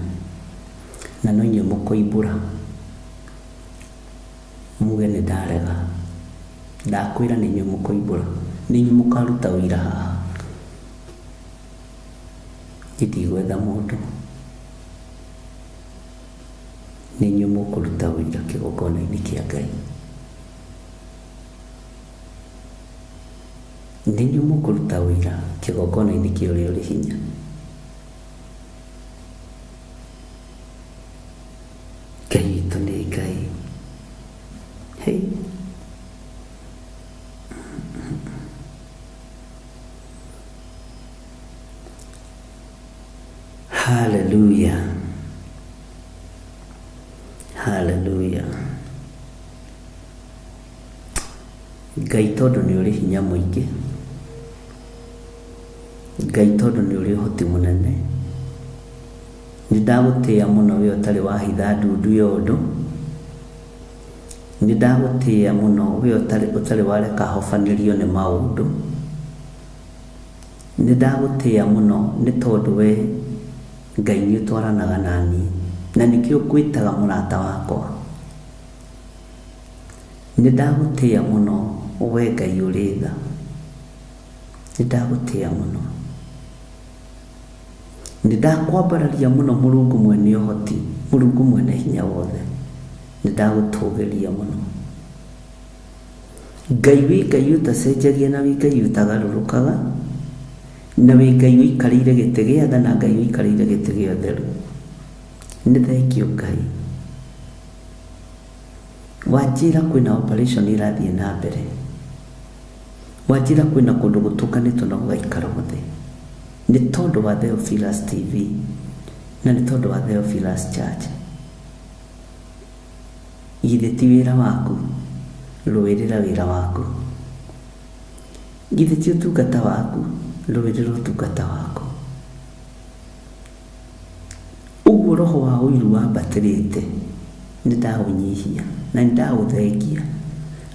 na no inyuĩ mũkoimbũra muge nĩ ndarega. Ndakwĩra nĩ inyuĩ mũkoimbũra, nĩ inyuĩ mũkaruta ũira haha. Itigwetha mũndũ, nĩ inyuĩ mũkũruta ũira kĩgongona-inĩ kĩa Ngai. Nĩ inyuĩ mũkũruta ũira kĩgongona-inĩ kĩa ũrĩa ũrĩ hinya. Hallelujah. Hallelujah. Ngai tondu ni uri hinya muingi, Ngai tondu ni uri hoti munene, ni ndagutia muno we utari wahitha ndundu yondu, ni ndagutia muno we utari wareka hofanirio ni maundu, ni ndagutia muno ni tondu we Ngai ni utwaranaga nani, na nikio kwitaga murata wakwa. Ni ndagutia muno we Ngai uri tha, ni ndagutia muno, ni ndakwambararia muno Mulungu mwene uhoti, Mulungu mwene hinya wothe, ni ndagutugiria muno. Ngai wi Ngai utacenjagia na wi Ngai utagarurukaga, na wi Ngai uikarire giti gia tha na Ngai uikarire giti gia utheru. Ni thengio Ngai. Wajira kwina operation irathie na mbere, wajira kwina kundu gutukanitwo na gugaikara guthi, ni tondu wa Theophilus TV na ni tondu wa Theophilus Church. Githe ti wira waku ruirira wira waku, githe ti utungata waku ruirira utungata waku. Uguo roho wa uiru wambatirite ni ndaunyihia na ndauthengia.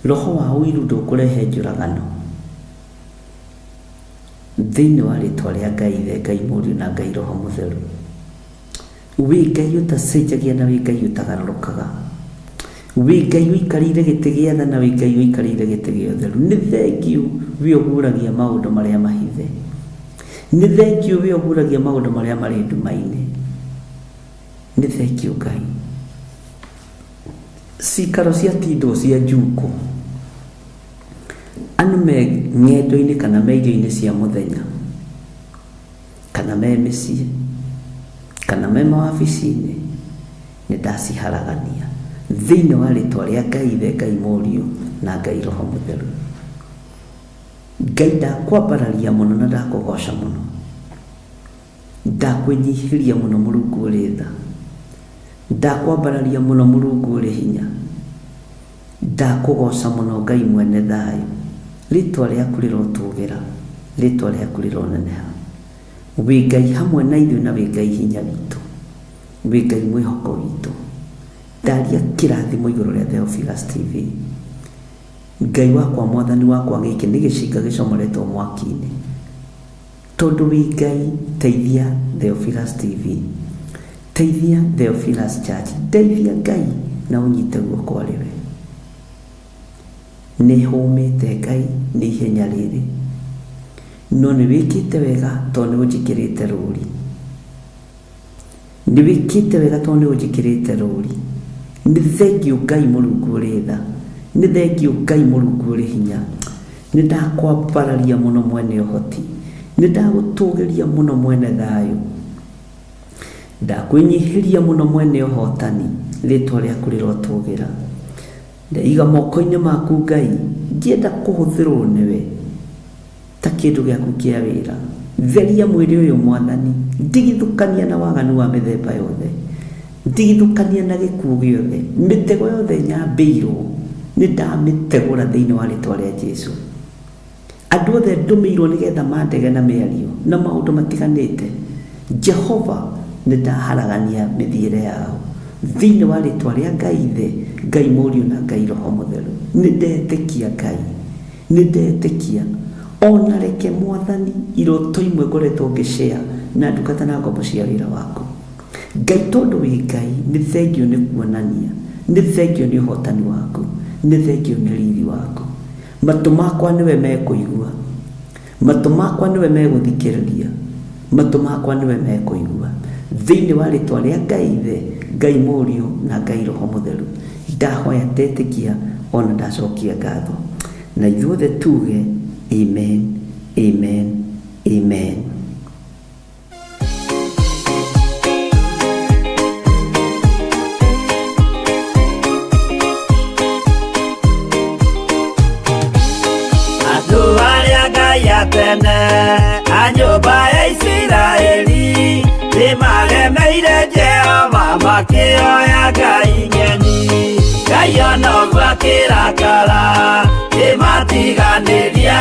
Roho wa uiru ndukurehe njuragano thiini wa ritwa ria Ngai Ithe, Ngai Mũriũ na Ngai Roho Mũtheru. Wi Ngai utacenjagia na wi Ngai utagarurukaga, wi Ngai uikarire giti gia tha na wi Ngai uikarire giti gia utheru. Ni thengio we ũguragia maundu maria mahithe, ni thengio we ũguragia maundu maria mari ndumaine, ni thengio Ngai. Cikaro cia tindo cia njuku anu me ng'endo-ini kana me irio-ini cia muthenya, kana me mĩciĩ, kana me mawabici-ini, ni ndaciharagania thiini wa ritwa ria Ngai Ithe, Ngai Mũriũ na Ngai Roho Mũtheru. Ngai ndakwambararia muno na ndakugoca muno, ndakwinyihiria muno Mulungu uri tha, ndakwambararia muno Mulungu uri hinya, ndakugoca muno Ngai mwene thayu. Ritwa riaku rirotugira, ritwa riaku rironeneha. Wi Ngai hamwe na ithuĩ na wi Ngai hinya witũ, wi Ngai mwĩhoko witũ. Ndaria kĩrathimo igũrũ rĩa Theophilus TV. Ngai wakwa, Mwathani wakwa, gĩkĩ nĩ gĩcinga gĩcomoretwo mwaki-inĩ. Tondũ wi Ngai, teithia Theophilus TV, teithia Theophilus Church, teithia Ngai na ũnyite guoko arĩwe. Nĩ humĩte Ngai nĩ ihenya rĩrĩ, no nĩ wĩkĩte wega tondũ nĩ ũnjĩkĩrĩte rũũri, nĩ wĩkĩte wega tondũ nĩ ũnjĩkĩrĩte rũũri. Nĩ thengio Ngai Mũrungu ũrĩ tha, nĩ thengio Ngai Mũrungu ũrĩ hinya. Nĩ ndakwambararia mũno mwene ũhoti, nĩ ndagũtũgĩria mũno mwene thayũ, ndakwĩnyihiria mũno mwene ũhotani. Rĩtwa rĩaku rĩrotũgĩra, ndaiga moko-inĩ maku Ngai, ngĩenda kũhũthĩrwo nĩwe ta kĩndũ gĩaku kĩa wĩra. Theria mwĩrĩ ũyũ Mwathani, ndigithũkania na waganu wa mĩthemba yothe, ndigithũkania na gĩkuũ gĩothe, mĩtego yothe nyambĩirwo nĩ ndamĩtegũra thĩinĩ wa rĩtwa rĩa Jesũ. Andũ othe ndũmĩirwo nĩgetha mandege na mĩario na maũndũ matiganĩte, Jehova nĩ ndaharagania mĩthiĩre yao thĩinĩ wa rĩtwa rĩa Ngai Ithe, Ngai Mũriũ na Ngai Roho Mũtheru. Nĩ ndetĩkia Ngai, nĩ ndetĩkia ona reke Mwathani iroto imwe ngoretwo ngĩshare na ndungata na ngombo cia wĩra waku. Ngai tondũ wĩ Ngai, nĩ thengio nĩ kuonania, nĩ thengio nĩ ũhotani waku, nĩ thengio nĩ riiri waku. Matũ makwa nĩwe mekũigua, matũ makwa nĩwe megũthikĩrĩria, matũ makwa nĩwe mekũigua thĩinĩ wa rĩtwa rĩa Ngai Ithe, Ngai Mũriũ na Ngai Roho Mũtheru. Ndahoya ndetĩkia ona ndacokia ngatho, na ithuothe tuge amen, amen, amen. Andũ arĩa Ngai atene a nyũmba ya Isiraeli nĩ makĩoya Ngai nyeni. Ngai onoguo akĩrakara kĩmatiganĩria,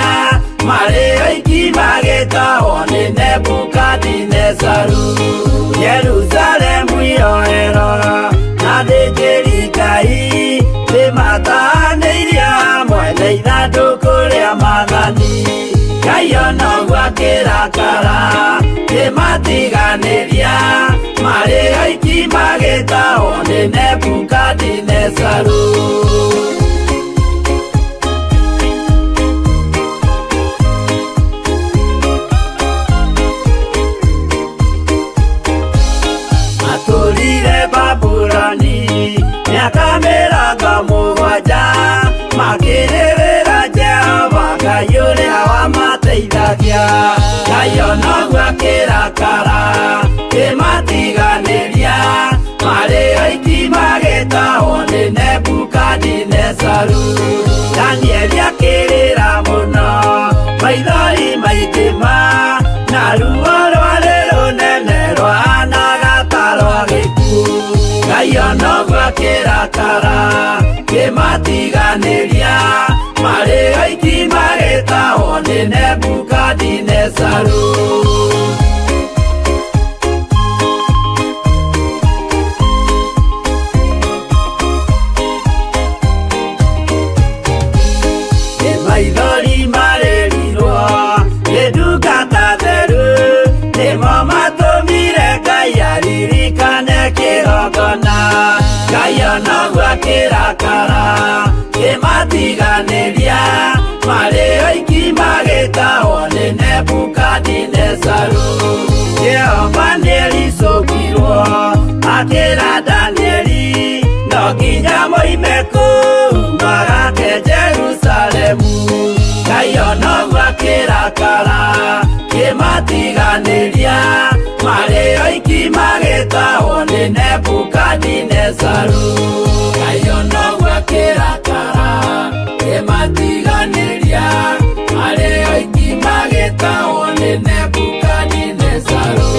marĩ oiki magĩtahwo nĩ Nebukadinezaru. Jerusalemu yoero na thĩnjĩri-Ngai nĩmatahanĩirio hamwe na ithandũkũ rĩa Mwathani. Ngai onoguo akĩrakara kĩmatiganĩria, marĩ oiki magĩtahwo nĩ Nebukadinezaru. Matũrire Babuloni mĩaka 70 makĩrĩrĩra Jehova Ngai ũrĩa wamateithagia. Ngai onoguo akĩrakara kĩmatiganĩria, marĩ oiki magĩtahwo nĩ Nebukadinezaru. Danieli akĩrĩra mũno, maithori maitĩma, na ruo rwarĩ rũnene rwahanaga ta rwa gĩkuũ. Ngai onoguo akĩrakara kĩmatiganĩria, marĩ oiki magĩtahwo nĩ Nebukadinezaru. Maithori marĩrirwo nĩ ndungata theru, nĩmo matũmire Ngai aririkane kĩgongona. Ngai onoguo akĩrakara kĩmatiganĩria, marĩ oiki magĩtahwo nĩ Nebukadinezaru. Jehova nĩericũkirwo akĩra Danieli, no nginya moime kũu magake Jerusalemu. Ngai onoguo akĩrakara kĩmatiganĩria, marĩ oiki magĩtahwo nĩ Nebukadinezaru. Ngai onoguo akĩrakara kĩmatiganĩria, marĩ oiki magĩtahwo nĩ Nebukadinezaru.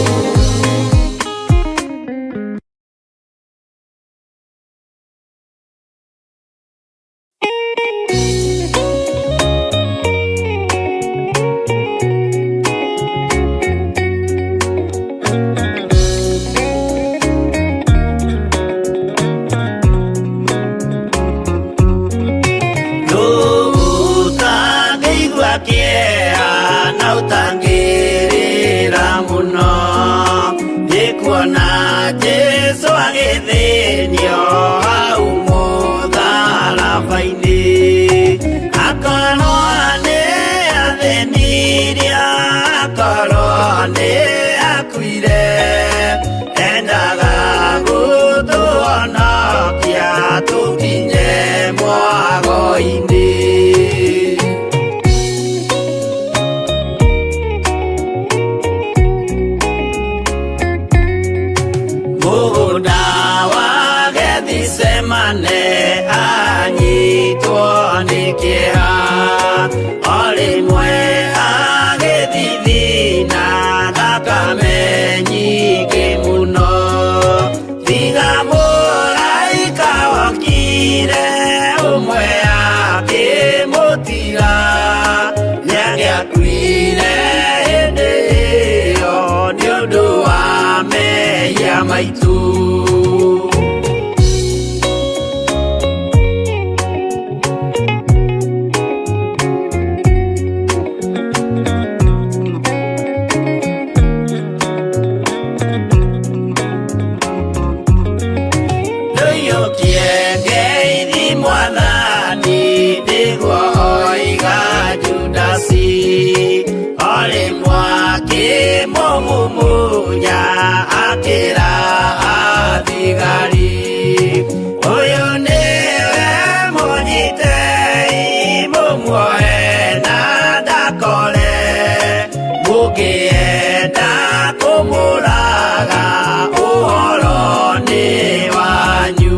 Utangĩrĩra mũno nĩ kuona Jesũ agĩthĩnio hau mũtharaba-inĩ. Akorwo nĩ athĩnirie, akorwo nĩ akuire, endaga gũtũhonokia tũkinye mwago-inĩ. Anyitwo nĩ kĩeha, o rĩmwe agĩthithina thakame nyingĩ mũno. Thutha mũraika wokire ũmwe akĩmũtiga, nĩagĩakuire hĩndĩ ĩyo nĩ ũndũ wa mehia maitũ. Mumunya akĩra athigari, ũyũ nĩwe mũnyitei, mũmuoe na ndakore, mũngĩenda kũmũraga ũhoro nĩ wanyu.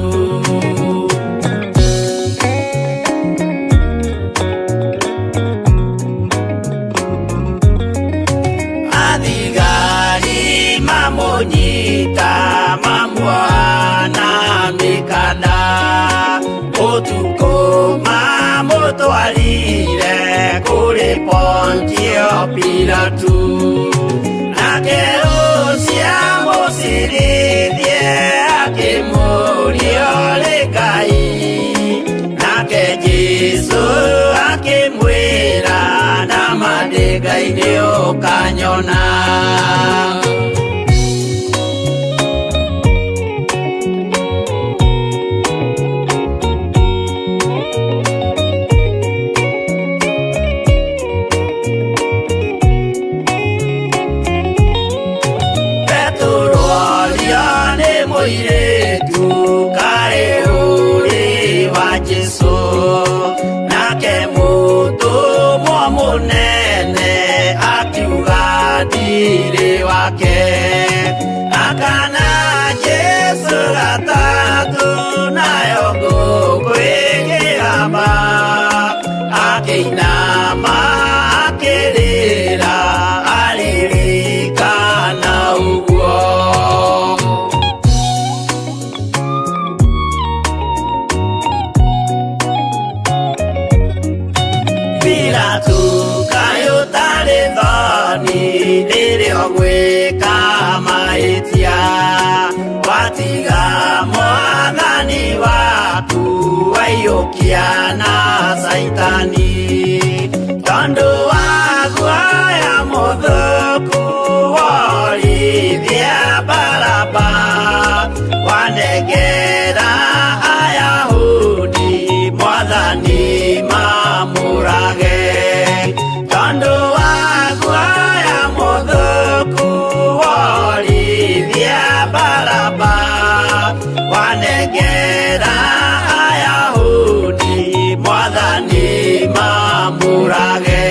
Athigari mamũnyita mamuoha Pilatu nake Lucia mũcirithie akĩmũria ũrĩ Ngai nake Jesũ akĩmwĩra nama ndĩ Ngai nĩ ũkanyona. Akana Jesu gatatu nayo ngũkwĩgĩrama akĩinama akĩrĩra aririkana ũguo. Pilatu kaĩ ũtarĩ thoni rĩrĩa ũgwĩka mahĩtia watiga mwathani waku waiyũkia na Saitani tondũ wa guoya mũthũku worithia Baraba wanengera Ayahudi mwathani mamũrage tondũ wa guoya mũthũku worithia Baraba wanengera Ayahudi mwathani mamũrage.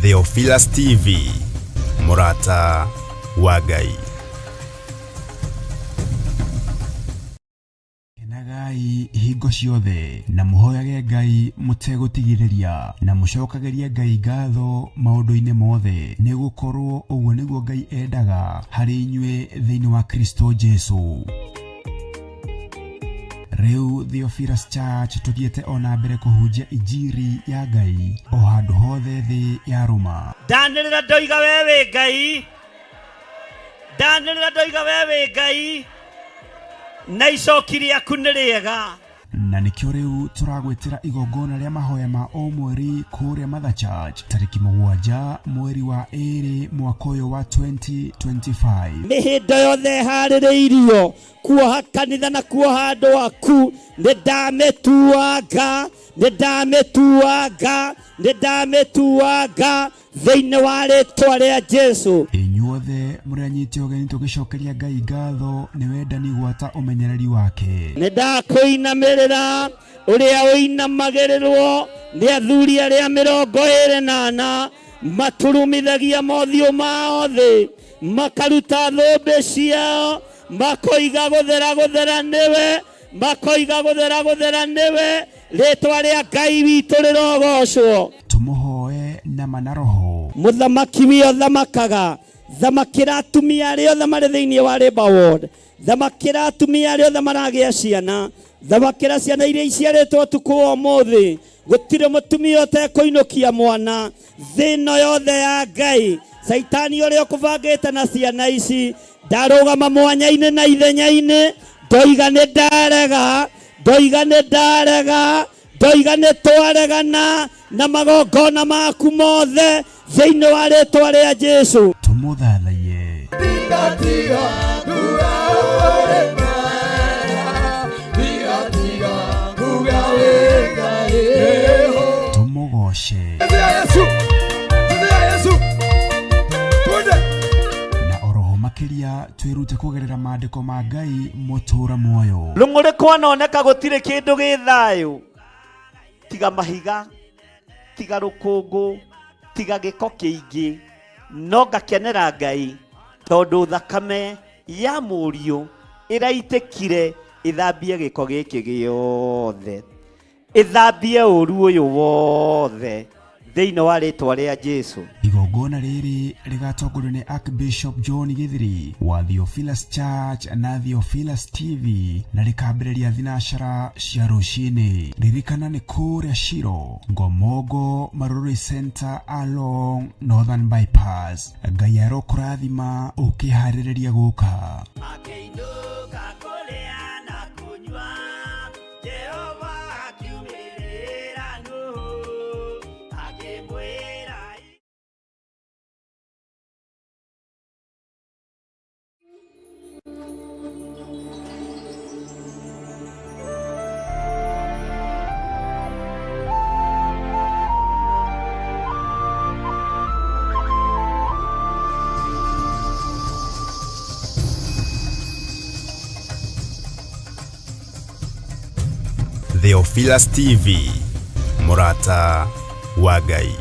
Theophilus TV, Murata wa Ngai. Kenagai hingo ciothe na muhoyage Ngai mutegũtigithĩria na mucokagerie Ngai ngatho maũndũ-inĩ mothe nĩ gũkorwo ũguo nĩguo Ngai endaga harĩ inyuĩ thĩinĩ wa Kristo Jesu. Rĩu Theophilus Church tũthiĩte ona mbere kũhunjia injiri ya Ngai o handũ hothe thĩ ya Roma. Ndanĩrĩra ndoiga we wĩ Ngai, ndanĩrĩra ndoiga we wĩ Ngai, na icoki rĩaku nĩ rĩega. Na nĩkĩo rĩu tũragwĩtĩra igongona rĩa mahoya ma o mweri kũrĩa Mother Church tarĩki 7 mweri wa 2 mwaka ũyũ wa 2025. Mĩhĩndo yothe harĩrĩirio kuoha kanitha na kuoha andũ aku nĩndamĩtuanga thĩinĩ wa rĩtwa rĩa Jesu. Inyuothe mũranyite ũgeni tũgĩcokeria Ngai ngatho nĩ wendani gwata ũmenyereri wake. Nĩndakũinamĩrĩra ũrĩa ũinamagĩrĩrwo nĩ athuri arĩa 24 maturumithagia mothiũ mao thĩ makaruta thũmbĩ ciao makoiga gũthera nĩwe, makoiga gũthera nĩwe, rĩtwa rĩa Ngai witũ rĩrogocwo. Tũmũhoe na manaroho. Mũthamaki wĩ thamakaga, thamakĩra atumia arĩa othe marĩ thĩinĩ wa Labour Ward, thamakĩra atumia arĩa othe maragĩa ciana, thamakĩra ciana iria iciarĩtwo ũtukũ ũmũthĩ. Gũtirĩ mũtumia ũtekũinũkia mwana thĩno yothe ya Ngai. Saitani ũrĩa ũkũbangĩte na ciana ici ndarũgama mwanya-inĩ na ithenya-inĩ, ndoiga nĩndarega, ndoiga nĩtwaregana na magongona maku mothe thĩinĩ wa rĩtwa rĩa Jesu. Tũmũthathaiye. Tũmũgoce. Makĩria twĩrute kũgerera maandĩko ma Ngai mũtũra muoyo. Rũng'ũrĩ kwanoneka gũtirĩ kĩndũ gĩ thayũ tiga mahiga, tiga rũkũngũ, tiga gĩko kĩingĩ, no ngakenera Ngai tondu thakame ya mũriũ ĩraitekire ithambie gĩko gĩkĩ gĩothe, ithambie ũru ũyũ wothe thĩinĩ wa rĩtwa rĩa Jesu. Igongona rĩrĩ rĩgatongorio nĩ Archbishop John Githiri wa Theophilus Church na Theophilus TV, na rĩkambĩrĩria thinacara cia rũcinĩ. Ririkana nĩ kũrĩa Shiro, Ngomongo Marũrũ Center along Northern Bypass. Ngai arokũrathima ũkĩharĩrĩria gũka. Theophilus TV, Murata wa Ngai.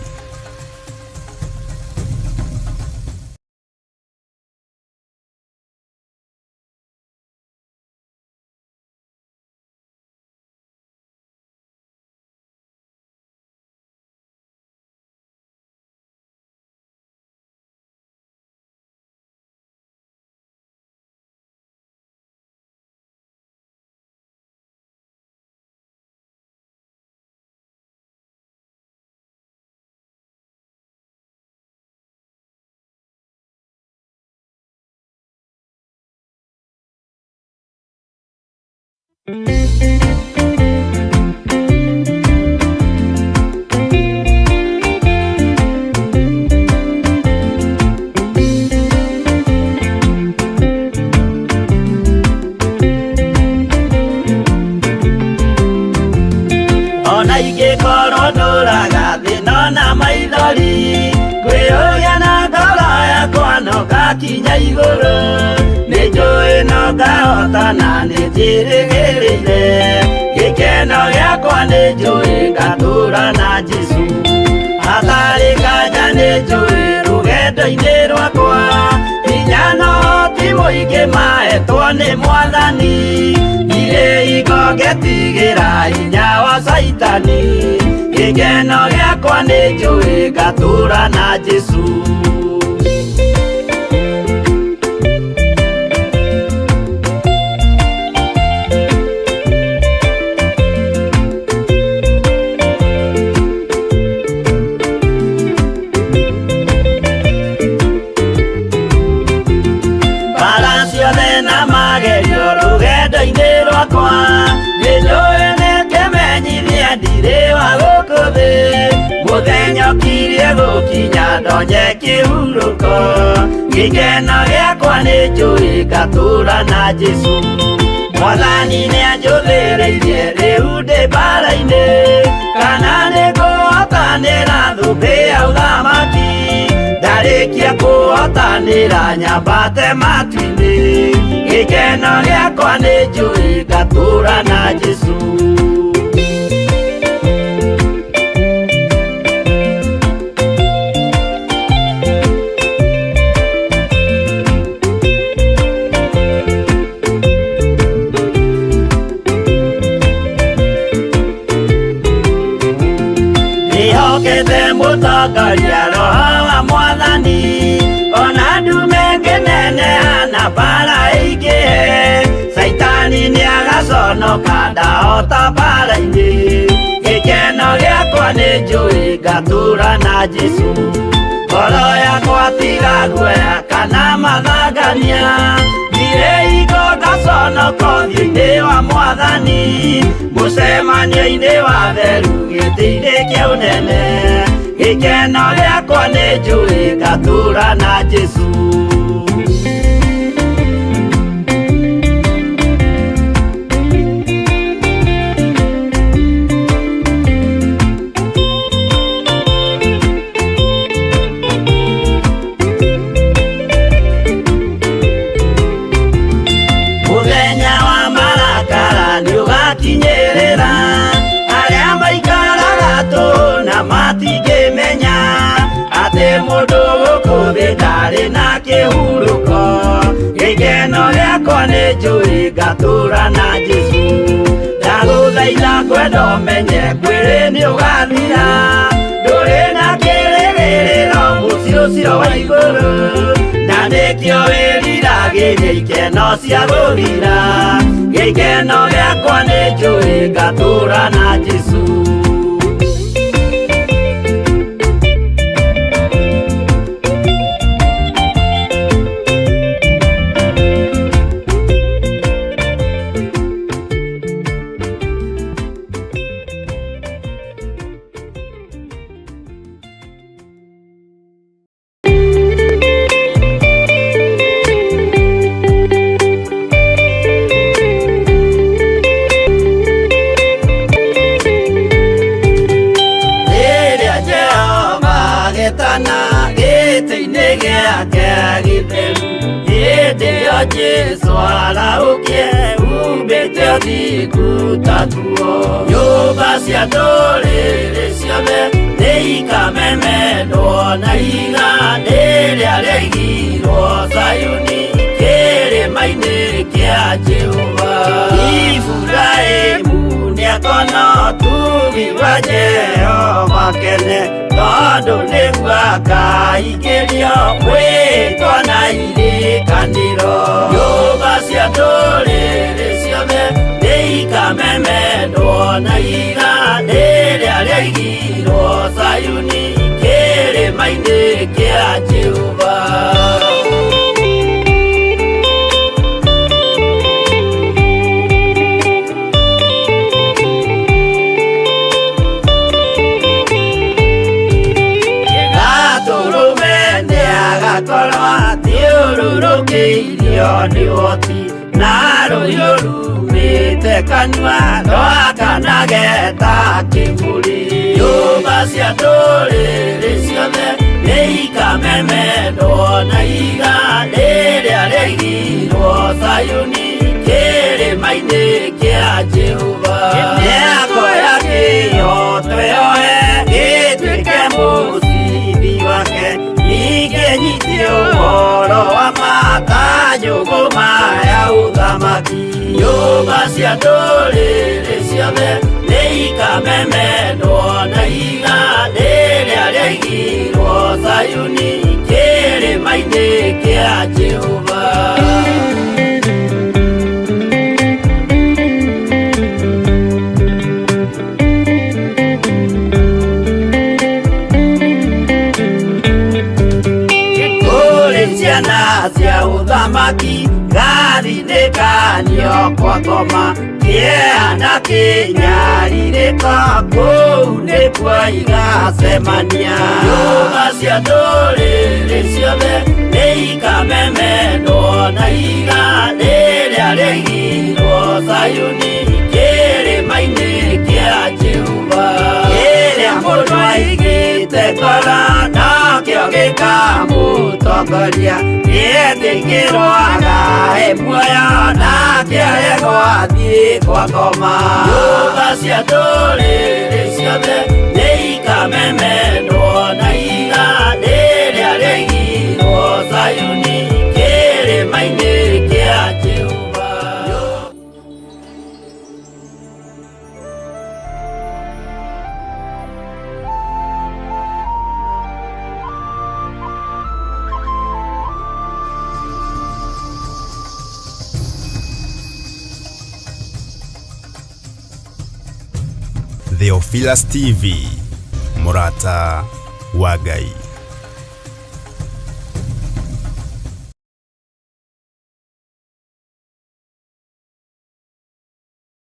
Ona ingĩkorwo ndũraga thĩna na maithori, ngwĩyũria na ngoro yakwa no ngakinya igũrũ. Nĩnjũĩ no ngahotana nĩnjĩrĩgĩrĩire, gĩkeno gĩakwa nĩnjũĩ ngatũũra na Jesu. Hatarĩ nganja nĩnjũĩ rũgendo-inĩ rwakwa, hinya na ũhoti mũingĩ mahetwo nĩ Mwathani. Irĩ ingo ngetigĩra hinya wa Saitani, gĩkeno gĩakwa nĩnjũĩ ngatũũra na Jesu. Mũthenya ũkirie gũkinya ndonye kĩhurũko, gĩkeno gĩakwa nĩnjũĩ ngatũũra na Jesu. Mwathani nĩanjũthĩrĩirie rĩu ndĩ mbara-inĩ, kana nĩngũhotanĩra thũmbĩ ya ũthamaki. Ndarĩkia kũhotanĩra nyambate matu-inĩ, gĩkeno gĩakwa nĩnjũĩ ngatũũra na Jesu. Mũtongoria Roho wa Mwathani, ona ndume ngĩneneana mbara ingĩhe, Saitani nĩagaconoka ndahota mbara-inĩ. Gĩkeno gĩakwa nĩnjũĩ ngatũũra na Jesu. Ngoro yakwa tiga guoya kana mathangania, thire ingo ngaconoka ũthiũ-inĩ wa Mwathani. Mũcemanio-inĩ wa theru gĩtĩ-inĩ kĩa ũnene, gĩkeno gĩakwa nĩnjũĩ ngatũũra na Jesu. Mũthenya wa marakara nĩũgakinyĩrĩra, arĩa maikaraga tũhũ na matingĩmenya atĩ mũndũ gũkũ thĩ ndarĩ na kĩhurũko. njũĩ ngatũra na Jesu ndagũthaitha ngwenda ũmenye kwĩrĩ nĩ ũgathira ndũrĩ na kĩrĩgĩrĩro mũciĩ ũcio wa igũrũ na nĩkĩo wĩriragĩria ikeno cia gũthira gĩkeno gĩakwa nĩ njũĩ ngatũra na Jesu Jesu araukie umbĩte ũthiku tatuo nyũmba cia ndũrĩrĩ ciothe nĩikamemendwo na iga rĩrĩa rĩaigirwo Zayuni kĩrĩma-inĩ kĩa Jehova Iburahĩmu nĩakona ũtugi wa Jehova kene tondũ nĩguo akaingĩrio gwĩtwo na irikanĩro nyũmba cia ndũrĩrĩ ciothe nĩikamemendwo na iga rĩrĩa rĩaigirwo Zayuni kĩrĩma-inĩ kĩa Jehova thiũrũrũkĩirio nĩ ũhoti na rũhiũ rumĩte kanua rwakanage ta kĩmbũri nyũmba cia ndũrĩrĩ ciothe nĩikamemendwo na iga rĩrĩa rĩaigirwo Zayuni kĩrĩma-inĩ kĩa Jehova mĩako ya kĩyo twĩoe gĩtuĩke mũcibi wake ningĩnyitie ũhoro wa makanjũgũ maya ũthamaki nyũmba cia ndũrĩrĩ ciothe nĩikamemendwo na iga rĩrĩa rĩaigirwo Zayuni kĩrĩma-inĩ kĩa Jehova ciana cia ũthamaki gathinĩkanio kwa ngoma kĩeana kĩnyarirĩka kũu nĩkuo igacemania nyũmba cia ndũrĩrĩ ciothe nĩikamemendwo na iga rĩrĩa rĩaigirwo Zayuni kĩrĩma-inĩ kĩa Jehova kĩrĩa mũndũ aigĩte ngoro nakĩo gĩkamũtongoria gĩtĩkĩrwaga muoyo nake aregwo athiĩ kwa ngoma nyũmba cia ndũrĩrĩ ciothe nĩikamemendwo na iga rĩrĩa rĩaigirwo Zayuni kĩrĩma-inĩ kĩa Jehova Theophilus TV, Mũrata wa Ngai.